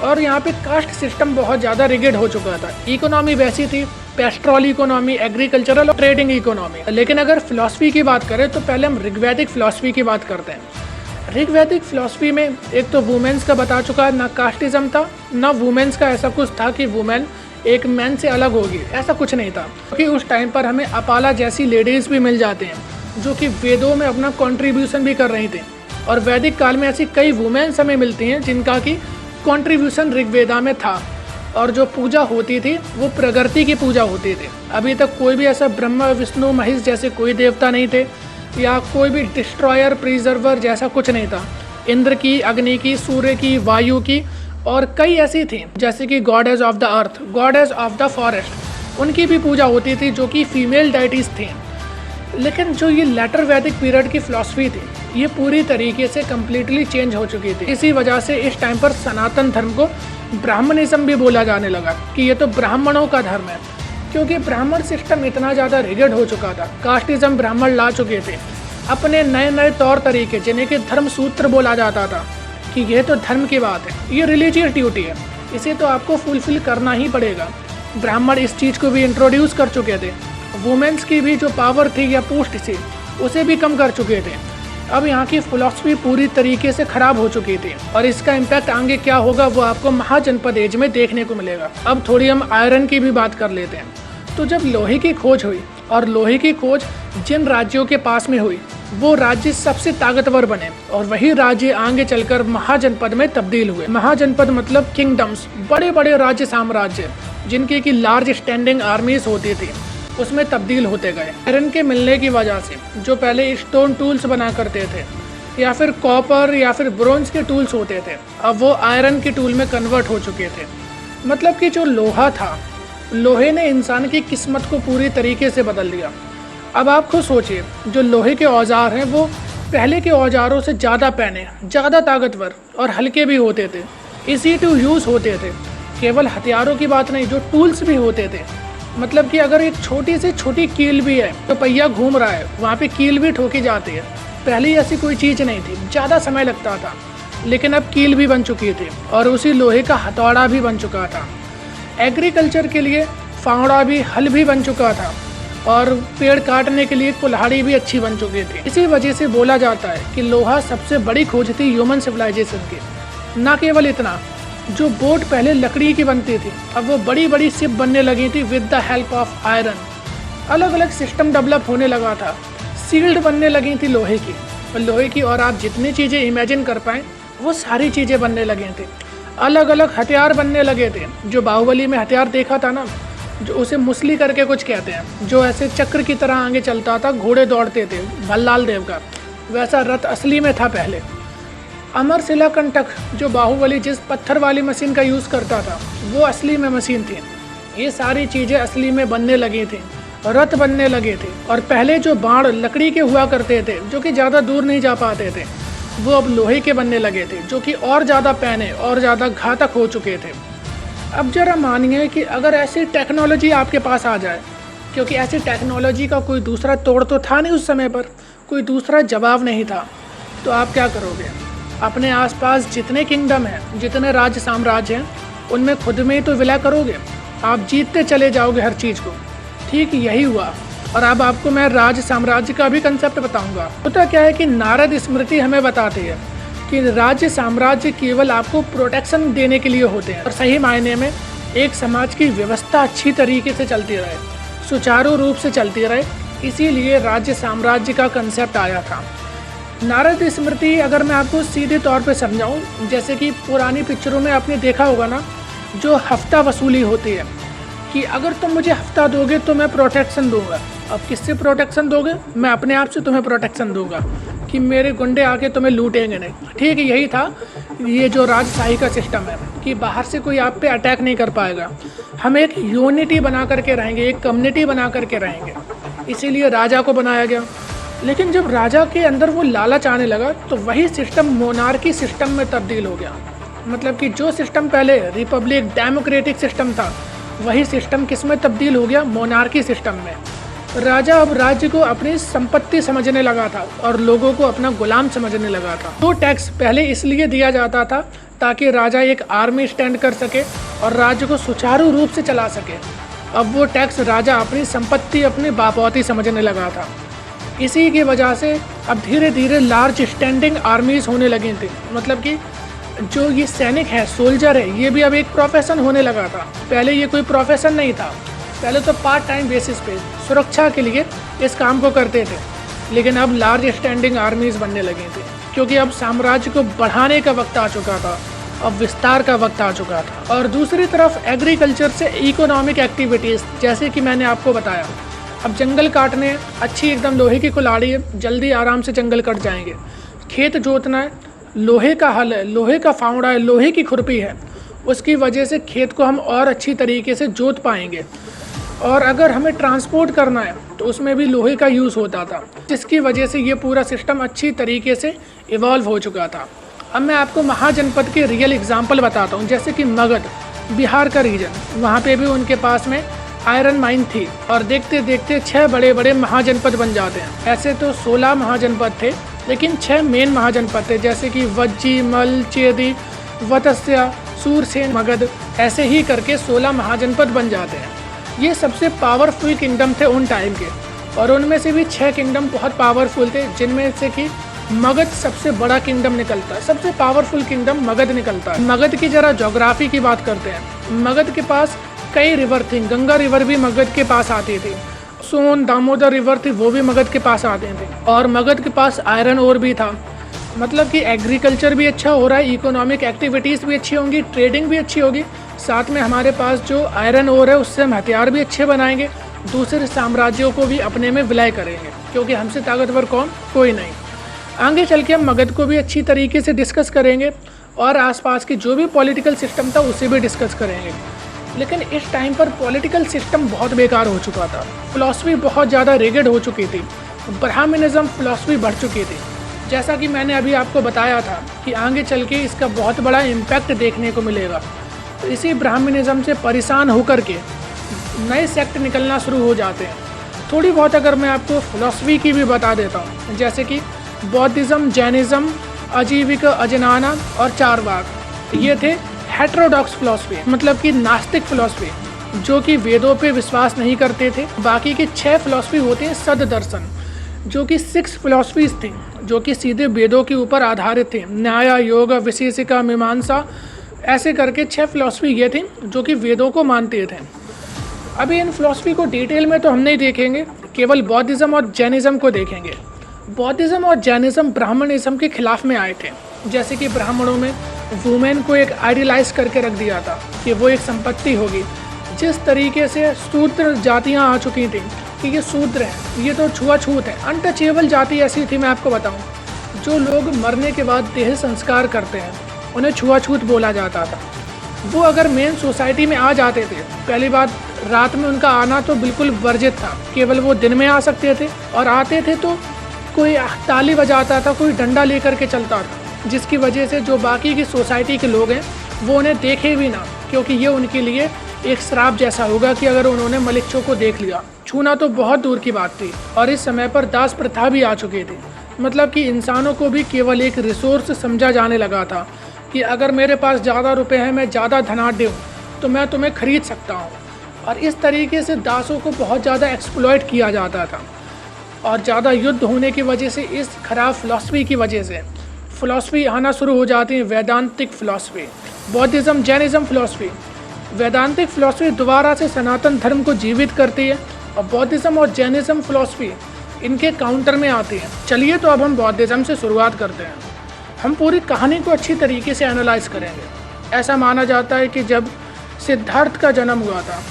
और यहाँ पे कास्ट सिस्टम बहुत ज़्यादा रिगिड हो चुका था। इकोनॉमी वैसी थी, पेस्ट्रोल इकोनॉमी, एग्रीकल्चरल और ट्रेडिंग इकोनॉमी। लेकिन अगर फिलॉसफी की बात करें तो पहले हम ऋग्वैदिक फिलॉसफी की बात करते हैं। ऋग्वैदिक फिलॉसफी में एक तो वुमेन्स का बता चुका है, ना कास्टिज्म था, ना वुमेन्स का ऐसा कुछ था कि वुमेन एक मैन से अलग होगी, ऐसा कुछ नहीं था। क्योंकि उस टाइम पर हमें अपाला जैसी लेडीज़ भी मिल जाते हैं जो कि वेदों में अपना कंट्रीब्यूशन भी कर रही थी। और वैदिक काल में ऐसी कई वुमेन्स हमें मिलती हैं जिनका कि कंट्रीब्यूशन ऋग्वेदा में था। और जो पूजा होती थी वो प्रकृति की पूजा होती थी। अभी तक कोई भी ऐसा ब्रह्मा विष्णु महेश जैसे कोई देवता नहीं थे, या कोई भी डिस्ट्रॉयर प्रिजर्वर जैसा कुछ नहीं था। इंद्र की, अग्नि की, सूर्य की, वायु की और कई ऐसी थी जैसे कि goddess of the earth, goddess of the forest, उनकी भी पूजा होती थी जो कि फीमेल डाइटीज थी। लेकिन जो ये लेटर वैदिक पीरियड की फिलॉसफी थी ये पूरी तरीके से कम्प्लीटली चेंज हो चुकी थी। इसी वजह से इस टाइम पर सनातन धर्म को ब्राह्मणिज्म भी बोला जाने लगा कि ये तो ब्राह्मणों का धर्म है, क्योंकि ब्राह्मण सिस्टम इतना ज़्यादा रिगिड हो चुका था। कास्टिज्म ब्राह्मण ला चुके थे अपने नए नए तौर तरीके, जिन्हें कि धर्म सूत्र बोला जाता था कि यह तो धर्म की बात है, ये रिलीजियस ड्यूटी है, इसे तो आपको फुलफिल करना ही पड़ेगा। ब्राह्मण इस चीज़ को भी इंट्रोड्यूस कर चुके थे। वुमेन्स की भी जो पावर थी या पोस्ट थी उसे भी कम कर चुके थे। अब यहाँ की फिलॉसफी पूरी तरीके से खराब हो चुकी थी और इसका इम्पैक्ट आगे क्या होगा वो आपको महाजनपद एज में देखने को मिलेगा। अब थोड़ी हम आयरन की भी बात कर लेते हैं। तो जब लोहे की खोज हुई और लोहे की खोज जिन राज्यों के पास में हुई वो राज्य सबसे ताकतवर बने और वही राज्य आगे चलकर महाजनपद में तब्दील हुए। महाजनपद मतलब किंगडम्स, बड़े बड़े राज्य साम्राज्य जिनकी की लार्ज स्टैंडिंग आर्मीज होती थी, उसमें तब्दील होते गए। आयरन के मिलने की वजह से जो पहले स्टोन टूल्स बना करते थे या फिर कॉपर या फिर ब्रोंज के टूल्स होते थे, अब वो आयरन के टूल में कन्वर्ट हो चुके थे। मतलब कि जो लोहा था, लोहे ने इंसान की किस्मत को पूरी तरीके से बदल दिया। अब आप खुद सोचिए, जो लोहे के औजार हैं वो पहले के औजारों से ज़्यादा पैने, ज़्यादा ताकतवर और हल्के भी होते थे, इजी टू यूज़ होते थे। केवल हथियारों की बात नहीं, जो टूल्स भी होते थे, मतलब कि अगर एक छोटी से छोटी कील भी है तो पहिया घूम रहा है वहाँ पे कील भी ठोकी जाती है। पहले ऐसी कोई चीज़ नहीं थी, ज़्यादा समय लगता था, लेकिन अब कील भी बन चुकी थी और उसी लोहे का हथौड़ा भी बन चुका था। एग्रीकल्चर के लिए फावड़ा भी, हल भी बन चुका था और पेड़ काटने के लिए कुल्हाड़ी भी अच्छी बन चुकी थी। इसी वजह से बोला जाता है कि लोहा सबसे बड़ी खोज थी ह्यूमन सिविलाइजेशन की। न केवल इतना, जो बोट पहले लकड़ी की बनती थी, अब वो बड़ी बड़ी शिप बनने लगी थी with the help of iron. अलग अलग सिस्टम डेवलप होने लगा था। सील्ड बनने लगी थी लोहे की, और आप जितनी चीज़ें इमेजिन कर पाएँ वो सारी चीज़ें बनने लगे थे। अलग अलग हथियार बनने लगे थे। जो बाहुबली में हथियार देखा था ना, जो उसे मुसली करके कुछ कहते हैं, जो ऐसे चक्र की तरह आगे चलता था, घोड़े दौड़ते थे, भल्लाल देव का, वैसा रथ असली में था पहले। अमर शिला कंटक, जो बाहुबली जिस पत्थर वाली मशीन का यूज़ करता था, वो असली में मशीन थी। ये सारी चीज़ें असली में बनने लगी थी, रथ बनने लगे थे। और पहले जो बाण लकड़ी के हुआ करते थे, जो कि ज़्यादा दूर नहीं जा पाते थे, वो अब लोहे के बनने लगे थे, जो कि और ज़्यादा पैने और ज़्यादा घातक हो चुके थे। अब जरा मानिए कि अगर ऐसी टेक्नोलॉजी आपके पास आ जाए, क्योंकि ऐसी टेक्नोलॉजी का कोई दूसरा तोड़ तो था नहीं उस समय पर, कोई दूसरा जवाब नहीं था, तो आप क्या करोगे? अपने आसपास जितने किंगडम हैं, जितने राज्य साम्राज्य हैं, उनमें खुद में ही तो विलय करोगे। आप जीतते चले जाओगे हर चीज़ को। ठीक यही हुआ। और अब आपको मैं राज्य साम्राज्य का भी कंसेप्ट बताऊंगा। होता क्या है कि नारद स्मृति हमें बताती है कि राज्य साम्राज्य केवल आपको प्रोटेक्शन देने के लिए होते हैं, और सही मायने में एक समाज की व्यवस्था अच्छी तरीके से चलती रहे, सुचारू रूप से चलती रहे, इसीलिए राज्य साम्राज्य का कंसेप्ट आया था। नारद स्मृति अगर मैं आपको सीधे तौर पे समझाऊं, जैसे कि पुरानी पिक्चरों में आपने देखा होगा ना, जो हफ्ता वसूली होती है कि अगर तुम मुझे हफ्ता दोगे तो मैं प्रोटेक्शन दूंगा। अब किससे प्रोटेक्शन दोगे? मैं अपने आप से तुम्हें प्रोटेक्शन दूंगा कि मेरे गुंडे आके तुम्हें लूटेंगे नहीं। ठीक यही था ये जो राजशाही का सिस्टम है कि बाहर से कोई आप पे अटैक नहीं कर पाएगा। हम एक यूनिटी बना करके रहेंगे, एक कम्युनिटी बना करके रहेंगे, इसीलिए राजा को बनाया गया। लेकिन जब राजा के अंदर वो लालच आने लगा तो वही सिस्टम मोनार्की सिस्टम में तब्दील हो गया। मतलब कि जो सिस्टम पहले रिपब्लिक डेमोक्रेटिक सिस्टम था, वही सिस्टम किस में तब्दील हो गया? मोनार्की सिस्टम में। राजा अब राज्य को अपनी संपत्ति समझने लगा था और लोगों को अपना गुलाम समझने लगा था। तो टैक्स पहले इसलिए दिया जाता था ताकि राजा एक आर्मी स्टैंड कर सके और राज्य को सुचारू रूप से चला सके। अब वो टैक्स राजा अपनी संपत्ति, अपनी बापौती समझने लगा था। इसी की वजह से अब धीरे धीरे लार्ज स्टैंडिंग आर्मीज होने लगी थी। मतलब कि जो ये सैनिक है, सोल्जर है, ये भी अब एक प्रोफेशन होने लगा था। पहले ये कोई प्रोफेशन नहीं था, पहले तो पार्ट टाइम बेसिस पे सुरक्षा के लिए इस काम को करते थे। लेकिन अब लार्ज स्टैंडिंग आर्मीज बनने लगी थी, क्योंकि अब साम्राज्य को बढ़ाने का वक्त आ चुका था, अब विस्तार का वक्त आ चुका था। और दूसरी तरफ एग्रीकल्चर से इकोनॉमिक एक्टिविटीज़, जैसे कि मैंने आपको बताया, अब जंगल काटने, अच्छी एकदम लोहे की कुल्हाड़ी है, जल्दी आराम से जंगल कट जाएंगे। खेत जोतना है, लोहे का हल है, लोहे का फावड़ा है, लोहे की खुरपी है, उसकी वजह से खेत को हम और अच्छी तरीके से जोत पाएंगे। और अगर हमें ट्रांसपोर्ट करना है तो उसमें भी लोहे का यूज़ होता था, जिसकी वजह से ये पूरा सिस्टम अच्छी तरीके से इवॉल्व हो चुका था। अब मैं आपको महाजनपद के रियल एग्जाम्पल बताता हूँ, जैसे कि मगध, बिहार का रीजन, वहाँ पे भी उनके पास में आयरन माइन थी और देखते देखते 6 बड़े बड़े महाजनपद बन जाते हैं। ऐसे तो 16 महाजनपद थे, लेकिन 6 मेन महाजनपद थे, जैसे कि वज्जी, मल, चेदी, वत्स्य, सूरसेन, मगध, ऐसे ही करके 16 महाजनपद बन जाते हैं। ये सबसे पावरफुल किंगडम थे उन टाइम के, और उनमें से भी 6 किंगडम बहुत पावरफुल थे, जिनमें से कि मगध सबसे बड़ा किंगडम निकलता है, सबसे पावरफुल किंगडम मगध निकलता है। मगध की जरा ज्योग्राफी की बात करते हैं। मगध के पास कई रिवर थी, गंगा रिवर भी मगध के पास आती थी, सोन, दामोदर रिवर थी, वो भी मगध के पास आते थे, और मगध के पास आयरन ओर भी था। मतलब कि एग्रीकल्चर भी अच्छा हो रहा है, इकोनॉमिक एक्टिविटीज़ भी अच्छी होंगी, ट्रेडिंग भी अच्छी होगी, साथ में हमारे पास जो आयरन ओर है उससे हम हथियार भी अच्छे बनाएंगे, दूसरे साम्राज्यों को भी अपने में विलय करेंगे, क्योंकि हमसे ताकतवर कौन? कोई नहीं। आगे चल के हम मगध को भी अच्छी तरीके से डिस्कस करेंगे और आसपास की जो भी पॉलिटिकल सिस्टम था उसे भी डिस्कस करेंगे। लेकिन इस टाइम पर पॉलिटिकल सिस्टम बहुत बेकार हो चुका था, फिलॉसफी बहुत ज़्यादा रेगेड हो चुकी थी, ब्राह्मणिज्म फिलॉसफी बढ़ चुकी थी। जैसा कि मैंने अभी आपको बताया था कि आगे चल के इसका बहुत बड़ा इम्पैक्ट देखने को मिलेगा। तो इसी ब्राह्मणिज्म से परेशान होकर के नए सेक्ट निकलना शुरू हो जाते हैं। थोड़ी बहुत अगर मैं आपको फिलॉसफी की भी बता देता हूँ, जैसे कि बौद्धिज्म, जैनिज्म, अजीविका, अजनाना और चारवाक, ये थे हेटेरोडॉक्स फिलॉसफी, मतलब कि नास्तिक फिलॉसफी, जो कि वेदों पे विश्वास नहीं करते थे। बाकी के 6 फिलॉसफी होते हैं सद दर्शन, जो कि 6 फिलॉसफीज थी, जो कि सीधे वेदों के ऊपर आधारित थे। न्याय, योग, विशेषिका, मीमांसा, ऐसे करके 6 फिलॉसफी ये थी जो कि वेदों को मानते थे। अभी इन फिलॉसफी को डिटेल में तो हम नहीं देखेंगे, केवल बौद्धिज़्म और जैनिज़्म को देखेंगे। बौद्धिज़्म और जैनिज़्म ब्राह्मणिज़्म के खिलाफ में आए थे। जैसे कि ब्राह्मणों में वुमेन को एक आइडियलाइज करके रख दिया था कि वो एक संपत्ति होगी। जिस तरीके से शूद्र जातियाँ आ चुकी थी कि ये शूद्र हैं, ये तो छुआछूत है, अनटचेबल जाति ऐसी थी, मैं आपको बताऊँ, जो लोग मरने के बाद देह संस्कार करते हैं उन्हें छुआछूत बोला जाता था। वो अगर मेन सोसाइटी में आ जाते थे, पहली बात रात में उनका आना तो बिल्कुल वर्जित था, केवल वो दिन में आ सकते थे, और आते थे तो कोई ताली बजाता था, कोई डंडा लेकर के चलता था, जिसकी वजह से जो बाकी की सोसाइटी के लोग हैं वो उन्हें देखे भी ना, क्योंकि ये उनके लिए एक श्राप जैसा होगा कि अगर उन्होंने मलिच्छों को देख लिया। छूना तो बहुत दूर की बात थी, और इस समय पर दास प्रथा भी आ चुकी थी। मतलब कि इंसानों को भी केवल एक रिसोर्स समझा जाने लगा था कि अगर मेरे पास ज़्यादा रुपए हैं, मैं ज़्यादा धनाढ्य हूँ, तो मैं तुम्हें खरीद सकता हूँ। और इस तरीके से दासों को बहुत ज़्यादा एक्सप्लॉइट किया जाता था। और ज़्यादा युद्ध होने की वजह से, इस खराब फिलॉसफी की वजह से फिलॉसफी आना शुरू हो जाती है वैदांतिक फिलॉसफी, बौद्धिज़्म, जैनिज़्म फिलॉसफी। वैदांतिक फिलॉसफी दोबारा से सनातन धर्म को जीवित करती है, और बौद्धिज़्म और जैनिज़्म फिलॉसफी इनके काउंटर में आती है। चलिए तो अब हम बौद्धिज़्म से शुरुआत करते हैं। हम पूरी कहानी को अच्छी तरीके से एनालाइज करेंगे। ऐसा माना जाता है कि जब सिद्धार्थ का जन्म हुआ था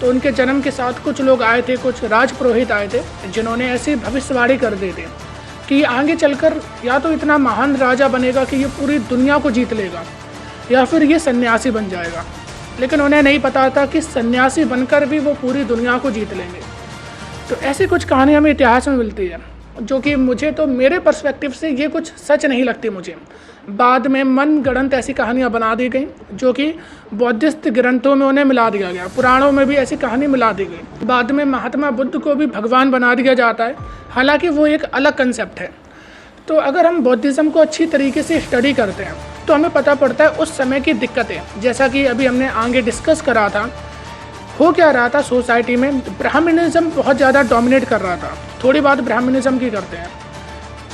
तो उनके जन्म के साथ कुछ लोग आए थे, कुछ राजपुरोहित आए थे, जिन्होंने ऐसी भविष्यवाणी कर दी थी कि आगे चलकर या तो इतना महान राजा बनेगा कि ये पूरी दुनिया को जीत लेगा, या फिर ये सन्यासी बन जाएगा। लेकिन उन्हें नहीं पता था कि सन्यासी बनकर भी वो पूरी दुनिया को जीत लेंगे। तो ऐसी कुछ कहानी हमें इतिहास में मिलती है, जो कि मुझे तो मेरे पर्सपेक्टिव से ये कुछ सच नहीं लगती मुझे। बाद में मन गढ़ंत ऐसी कहानियाँ बना दी गई जो कि बौद्धिस्ट ग्रंथों में उन्हें मिला दिया गया, पुराणों में भी ऐसी कहानी मिला दी गई। बाद में महात्मा बुद्ध को भी भगवान बना दिया जाता है, हालांकि वो एक अलग कंसेप्ट है। तो अगर हम बौद्धिज़्म को अच्छी तरीके से स्टडी करते हैं तो हमें पता पड़ता है उस समय की दिक्कतें, जैसा कि अभी हमने आगे डिस्कस करा था। हो क्या रहा था सोसाइटी में, ब्राह्मणिज़्म बहुत ज़्यादा डोमिनेट कर रहा था। थोड़ी बात ब्राह्मणिज़्म की करते हैं।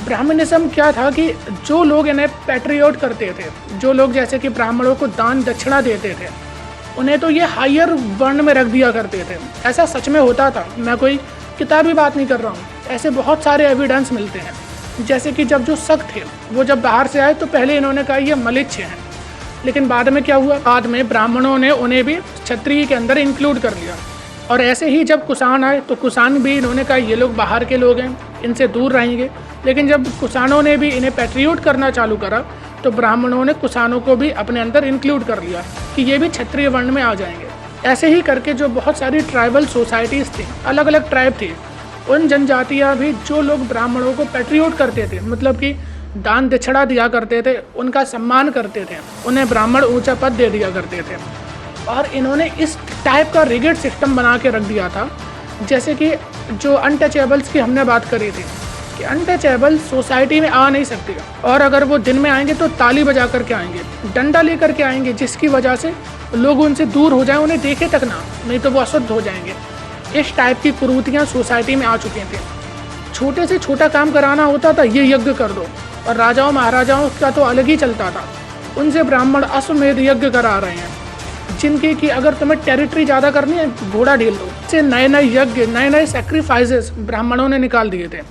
ब्राह्मणिज़्म क्या था कि जो लोग इन्हें पैट्रियोट करते थे, जो लोग जैसे कि ब्राह्मणों को दान दक्षिणा देते थे, उन्हें तो ये हायर वर्ण में रख दिया करते थे। ऐसा सच में होता था, मैं कोई किताबी बात नहीं कर रहा हूँ, ऐसे बहुत सारे एविडेंस मिलते हैं। जैसे कि जब जो शक थे वो जब बाहर से आए तो पहले इन्होंने कहा ये मलिच्छ हैं, लेकिन बाद में क्या हुआ, बाद में ब्राह्मणों ने उन्हें भी क्षत्रिय के अंदर इंक्लूड कर लिया। और ऐसे ही जब कुषाण आए तो कुषाण भी इन्होंने कहा ये लोग बाहर के लोग हैं, इनसे दूर रहेंगे। लेकिन जब कुषाणों ने भी इन्हें पैट्रियोट करना चालू करा तो ब्राह्मणों ने कुषाणों को भी अपने अंदर इंक्लूड कर लिया कि ये भी क्षत्रिय वर्ण में आ जाएंगे। ऐसे ही करके जो बहुत सारी ट्राइबल सोसाइटीज़ थी, अलग अलग ट्राइब थी, उन जनजातियाँ भी जो लोग ब्राह्मणों को पैट्रियोट करते थे, मतलब कि दान दक्षिणा दिया करते थे, उनका सम्मान करते थे, उन्हें ब्राह्मण ऊंचा पद दे दिया करते थे। और इन्होंने इस टाइप का रिगिड सिस्टम बना के रख दिया था, जैसे कि जो अनटचेबल्स की हमने बात करी थी कि अनटचेबल सोसाइटी में आ नहीं सकते, और अगर वो दिन में आएंगे तो ताली बजा करके आएंगे, डंडा लेकर के आएंगे, जिसकी वजह से लोग उनसे दूर हो जाएं, उन्हें देखे तक ना, नहीं तो वो अशुद्ध हो जाएंगे। इस टाइप की कुरीतियाँ सोसाइटी में आ चुकी थी। छोटे से छोटा काम कराना होता था, ये यज्ञ कर दो, और राजाओं महाराजाओं का तो अलग ही चलता था। उनसे ब्राह्मण अश्वमेध यज्ञ करा रहे हैं, जिनके कि अगर तुम्हें टेरिटरी ज़्यादा करनी है घोड़ा ढील दो। से नए नए यज्ञ, नए नए सेक्रीफाइसेस ब्राह्मणों ने निकाल दिए थे,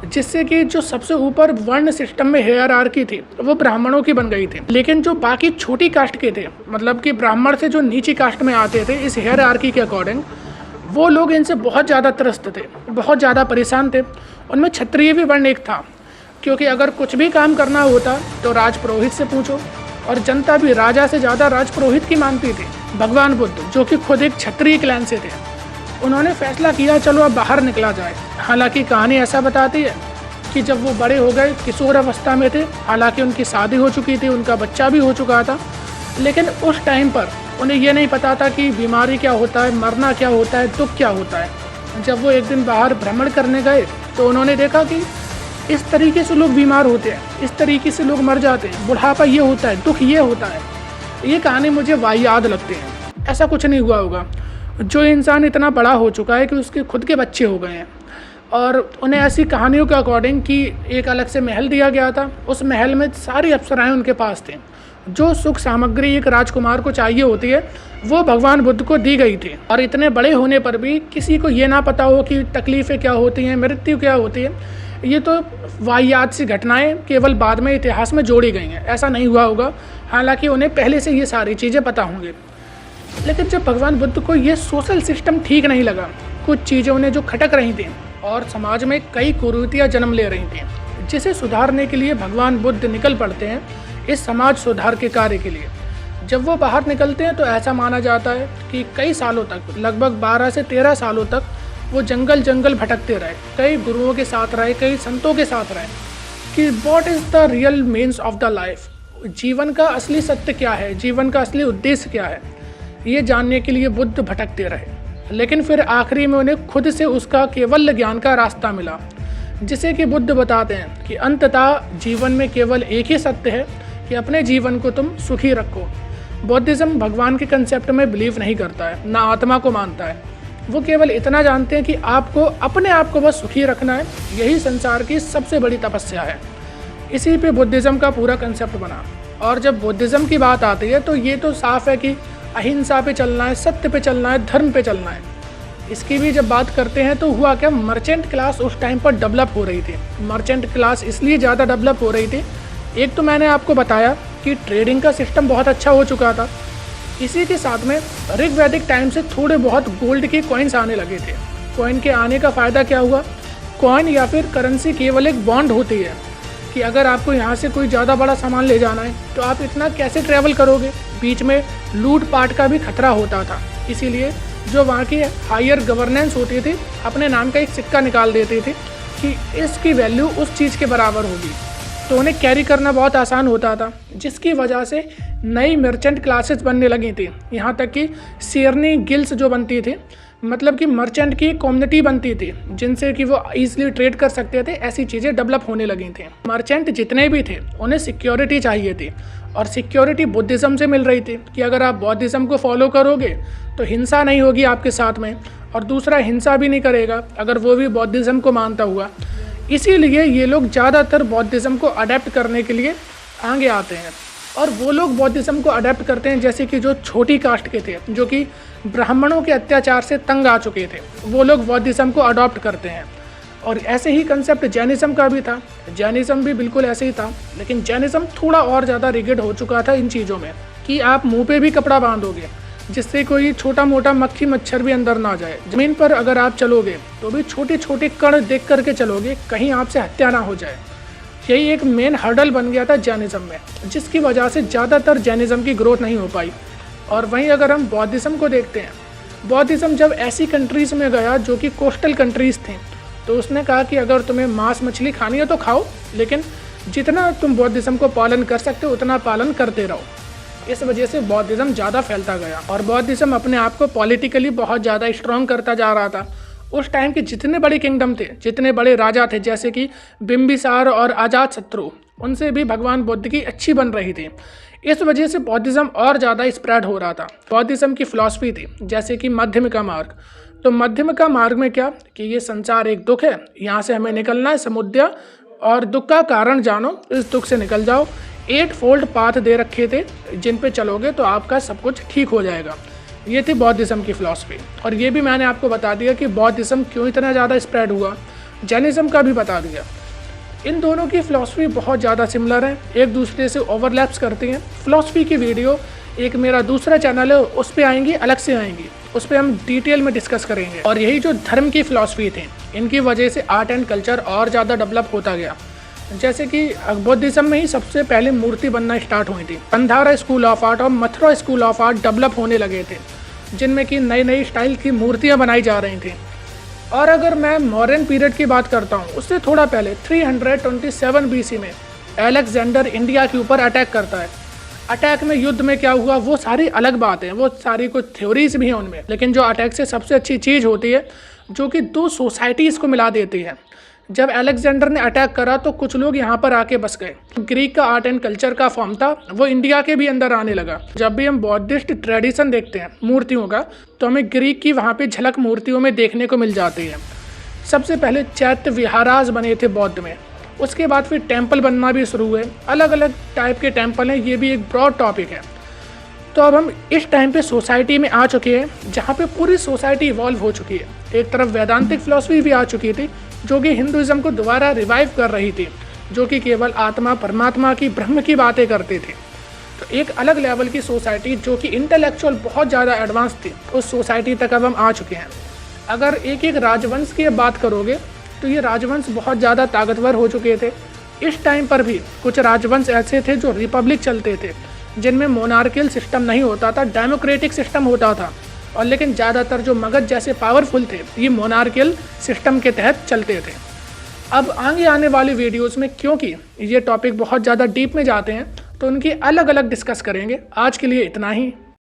जिससे कि जो सबसे ऊपर वर्ण सिस्टम में हायरार्की थी वो ब्राह्मणों की बन गई थी। लेकिन जो बाकी छोटी कास्ट के थे, मतलब कि ब्राह्मण से जो नीची कास्ट में आते थे, इस हायरार्की के अकॉर्डिंग वो लोग इनसे बहुत ज़्यादा त्रस्त थे, बहुत ज़्यादा परेशान थे। उनमें क्षत्रिय भी वर्ण एक था, क्योंकि अगर कुछ भी काम करना होता तो राजपुरोहित से पूछो, और जनता भी राजा से ज़्यादा राजपुरोहित की मानती थी। भगवान बुद्ध, जो कि खुद एक क्षत्रिय क्लैन से थे, उन्होंने फैसला किया चलो अब बाहर निकला जाए। हालांकि कहानी ऐसा बताती है कि जब वो बड़े हो गए, किशोर अवस्था में थे, हालांकि उनकी शादी हो चुकी थी, उनका बच्चा भी हो चुका था, लेकिन उस टाइम पर उन्हें ये नहीं पता था कि बीमारी क्या होता है, मरना क्या होता है, दुख क्या होता है। जब वो एक दिन बाहर भ्रमण करने गए तो उन्होंने देखा कि इस तरीके से लोग बीमार होते हैं, इस तरीके से लोग मर जाते हैं, बुढ़ापा ये होता है, दुख ये होता है। ये कहानी मुझे वाहियात लगती है। ऐसा कुछ नहीं हुआ होगा। जो इंसान इतना बड़ा हो चुका है कि उसके खुद के बच्चे हो गए हैं, और उन्हें ऐसी कहानियों के अकॉर्डिंग कि एक अलग से महल दिया गया था, उस महल में सारी अप्सराएं उनके पास थे, जो सुख सामग्री एक राजकुमार को चाहिए होती है वो भगवान बुद्ध को दी गई थी। और इतने बड़े होने पर भी किसी को ये ना पता हो कि तकलीफ़ें क्या होती हैं, मृत्यु क्या होती है, ये तो वाहियात सी घटनाएं केवल बाद में इतिहास में जोड़ी गई हैं। ऐसा नहीं हुआ होगा, हालांकि उन्हें पहले से ये सारी चीज़ें पता होंगी। लेकिन जब भगवान बुद्ध को ये सोशल सिस्टम ठीक नहीं लगा, कुछ चीज़ें उन्हें जो खटक रही थी और समाज में कई कुरीतियाँ जन्म ले रही थी, जिसे सुधारने के लिए भगवान बुद्ध निकल पड़ते हैं इस समाज सुधार के कार्य के लिए। जब वो बाहर निकलते हैं तो ऐसा माना जाता है कि कई सालों तक, लगभग 12 से 13 सालों तक वो जंगल जंगल भटकते रहे, कई गुरुओं के साथ रहे, कई संतों के साथ रहे कि what is the real means of the life, जीवन का असली सत्य क्या है, जीवन का असली उद्देश्य क्या है, ये जानने के लिए बुद्ध भटकते रहे। लेकिन फिर आखिरी में उन्हें खुद से उसका केवल ज्ञान का रास्ता मिला, जिसे कि बुद्ध बताते हैं कि अंततः जीवन में केवल एक ही सत्य है कि अपने जीवन को तुम सुखी रखो। बौद्धिज्म भगवान के कंसेप्ट में बिलीव नहीं करता है, ना आत्मा को मानता है। वो केवल इतना जानते हैं कि आपको अपने आप को बस सुखी रखना है, यही संसार की सबसे बड़ी तपस्या है। इसी पे बुद्धिज़्म का पूरा कंसेप्ट बना। और जब बुद्धिज़्म की बात आती है तो ये तो साफ है कि अहिंसा पे चलना है, सत्य पे चलना है, धर्म पे चलना है। इसकी भी जब बात करते हैं तो हुआ क्या, मर्चेंट क्लास उस टाइम पर डेवलप हो रही थी। मर्चेंट क्लास इसलिए ज़्यादा डेवलप हो रही थी, एक तो मैंने आपको बताया कि ट्रेडिंग का सिस्टम बहुत अच्छा हो चुका था, इसी के साथ में ऋग्वैदिक टाइम से थोड़े बहुत गोल्ड के कॉइन्स आने लगे थे। कॉइन के आने का फ़ायदा क्या हुआ, कॉइन या फिर करेंसी केवल एक बॉन्ड होती है कि अगर आपको यहाँ से कोई ज़्यादा बड़ा सामान ले जाना है तो आप इतना कैसे ट्रैवल करोगे, बीच में लूट पाट का भी खतरा होता था। इसीलिए जो वहाँ की हायर गवर्नेंस होती थी अपने नाम का एक सिक्का निकाल देती थी कि इसकी वैल्यू उस चीज़ के बराबर होगी, तो उन्हें कैरी करना बहुत आसान होता था, जिसकी वजह से नई मर्चेंट क्लासेस बनने लगी थी। यहाँ तक कि शेरनी गिल्ड्स जो बनती थी, मतलब कि मर्चेंट की कम्युनिटी बनती थी जिनसे कि वो ईजिली ट्रेड कर सकते थे, ऐसी चीज़ें डेवलप होने लगी थी। मर्चेंट जितने भी थे उन्हें सिक्योरिटी चाहिए थी, और सिक्योरिटी बुद्धिज़्म से मिल रही थी कि अगर आप बुद्धिज़्म को फॉलो करोगे तो हिंसा नहीं होगी आपके साथ में, और दूसरा हिंसा भी नहीं करेगा अगर वो भी बुद्धिज़्म को मानता हुआ। इसीलिए ये लोग ज़्यादातर बुद्धिज़्म को अडेप्ट करने के लिए आगे आते हैं। और वो लोग बुद्धिज़्म को अडेप्ट करते हैं जैसे कि जो छोटी कास्ट के थे, जो कि ब्राह्मणों के अत्याचार से तंग आ चुके थे, वो लोग बुद्धिज़्म को अडॉप्ट करते हैं। और ऐसे ही कंसेप्ट जैनिज़्म का भी था। जैनिज़्म भी बिल्कुल ऐसे ही था, लेकिन जैनिज़्म थोड़ा और ज़्यादा रिगिड हो चुका था इन चीज़ों में कि आप मुँह पे भी कपड़ा बांधोगे जिससे कोई छोटा मोटा मक्खी मच्छर भी अंदर ना जाए। ज़मीन पर अगर आप चलोगे तो भी छोटे छोटे कण देख करके चलोगे, कहीं आपसे हत्या ना हो जाए। यही एक मेन हर्डल बन गया था जैनिज़्म में, जिसकी वजह से ज़्यादातर जैनिज़्म की ग्रोथ नहीं हो पाई। और वहीं अगर हम बौद्धिज़्म को देखते हैं, बौद्धिज़्म जब ऐसी कंट्रीज़ में गया जो कि कोस्टल कंट्रीज़ थी, तो उसने कहा कि अगर तुम्हें मांस मछली खानी है तो खाओ, लेकिन जितना तुम बौद्धिज़्म को पालन कर सकते हो उतना पालन करते रहो। इस वजह से बौद्धिज़्म ज़्यादा फैलता गया और बौद्धिज़्म अपने आप को पॉलिटिकली बहुत ज़्यादा स्ट्रॉन्ग करता जा रहा था। उस टाइम के जितने बड़े किंगडम थे, जितने बड़े राजा थे, जैसे कि बिंबिसार और अजातशत्रु, उनसे भी भगवान बुद्ध की अच्छी बन रही थी। इस वजह से बौद्धिज़्म और ज़्यादा स्प्रेड हो रहा था। बौद्धिज़्म की फिलॉसफी थी जैसे कि मध्यम का मार्ग। तो मध्यम का मार्ग में क्या कि ये संसार एक दुख है, यहाँ से हमें निकलना है, समुद्या और दुख का कारण जानो, इस दुख से निकल जाओ। 8 फोल्ड पाथ दे रखे थे जिन पे चलोगे तो आपका सब कुछ ठीक हो जाएगा। ये थी बौद्धिज़्म की फ़िलॉसफी। और ये भी मैंने आपको बता दिया कि बौद्धिज़्म क्यों इतना ज़्यादा स्प्रेड हुआ, जैनिज़्म का भी बता दिया। इन दोनों की फ़िलॉसफी बहुत ज़्यादा सिमिलर है, एक दूसरे से ओवरलैप्स करती हैं। फ़िलॉसफी की वीडियो एक मेरा दूसरा चैनल है, उस पर आएंगी, अलग से आएंगी, उस पर हम डिटेल में डिस्कस करेंगे। और यही जो धर्म की फ़िलॉसफी थी, इनकी वजह से आर्ट एंड कल्चर और ज़्यादा डेवलप होता गया। जैसे कि बौद्धिज़्म में ही सबसे पहले मूर्ति बनना स्टार्ट हुई थी। गंधारा स्कूल ऑफ आर्ट और Mathura school of art develop होने लगे थे, जिनमें कि नई नई स्टाइल की मूर्तियां बनाई जा रही थी। और अगर मैं मॉडर्न पीरियड की बात करता हूं, उससे थोड़ा पहले 327 BC में अलेक्जेंडर इंडिया के ऊपर अटैक करता है। अटैक में, युद्ध में क्या हुआ वो सारी अलग बात है, वो सारी कुछ थ्योरीज भी हैं उनमें, लेकिन जो अटैक से सबसे अच्छी चीज़ होती है जो कि 2 सोसाइटीज़ को मिला देती है। जब अलेक्जेंडर ने अटैक करा तो कुछ लोग यहाँ पर आके बस गए। ग्रीक का आर्ट एंड कल्चर का फॉर्म था, वो इंडिया के भी अंदर आने लगा। जब भी हम बौद्धिस्ट ट्रेडिशन देखते हैं मूर्तियों का, तो हमें ग्रीक की वहाँ पे झलक मूर्तियों में देखने को मिल जाती है। सबसे पहले चैत्य विहाराज बने थे बौद्ध में, उसके बाद फिर टेम्पल बनना भी शुरू हुए, अलग अलग टाइप के टेम्पल हैं, ये भी एक ब्रॉड टॉपिक है। तो अब हम इस टाइम पे सोसाइटी में आ चुके हैं जहाँ पे पूरी सोसाइटी इवॉल्व हो चुकी है। एक तरफ वैदांतिक फिलॉसफी भी आ चुकी थी जो कि हिंदुज़म को दोबारा रिवाइव कर रही थी, जो कि केवल आत्मा परमात्मा की ब्रह्म की बातें करते थे। तो एक अलग लेवल की सोसाइटी जो कि इंटेलेक्चुअल बहुत ज़्यादा एडवांस थी, उस सोसाइटी तक अब हम आ चुके हैं। अगर एक एक राजवंश की बात करोगे तो ये राजवंश बहुत ज़्यादा ताकतवर हो चुके थे। इस टाइम पर भी कुछ राजवंश ऐसे थे जो रिपब्लिक चलते थे, जिनमें मोनार्कियल सिस्टम नहीं होता था, डेमोक्रेटिक सिस्टम होता था। और लेकिन ज़्यादातर जो मगध जैसे पावरफुल थे ये मोनार्कियल सिस्टम के तहत चलते थे। अब आगे आने वाली वीडियोस में क्योंकि ये टॉपिक बहुत ज़्यादा डीप में जाते हैं तो उनकी अलग अलग डिस्कस करेंगे। आज के लिए इतना ही।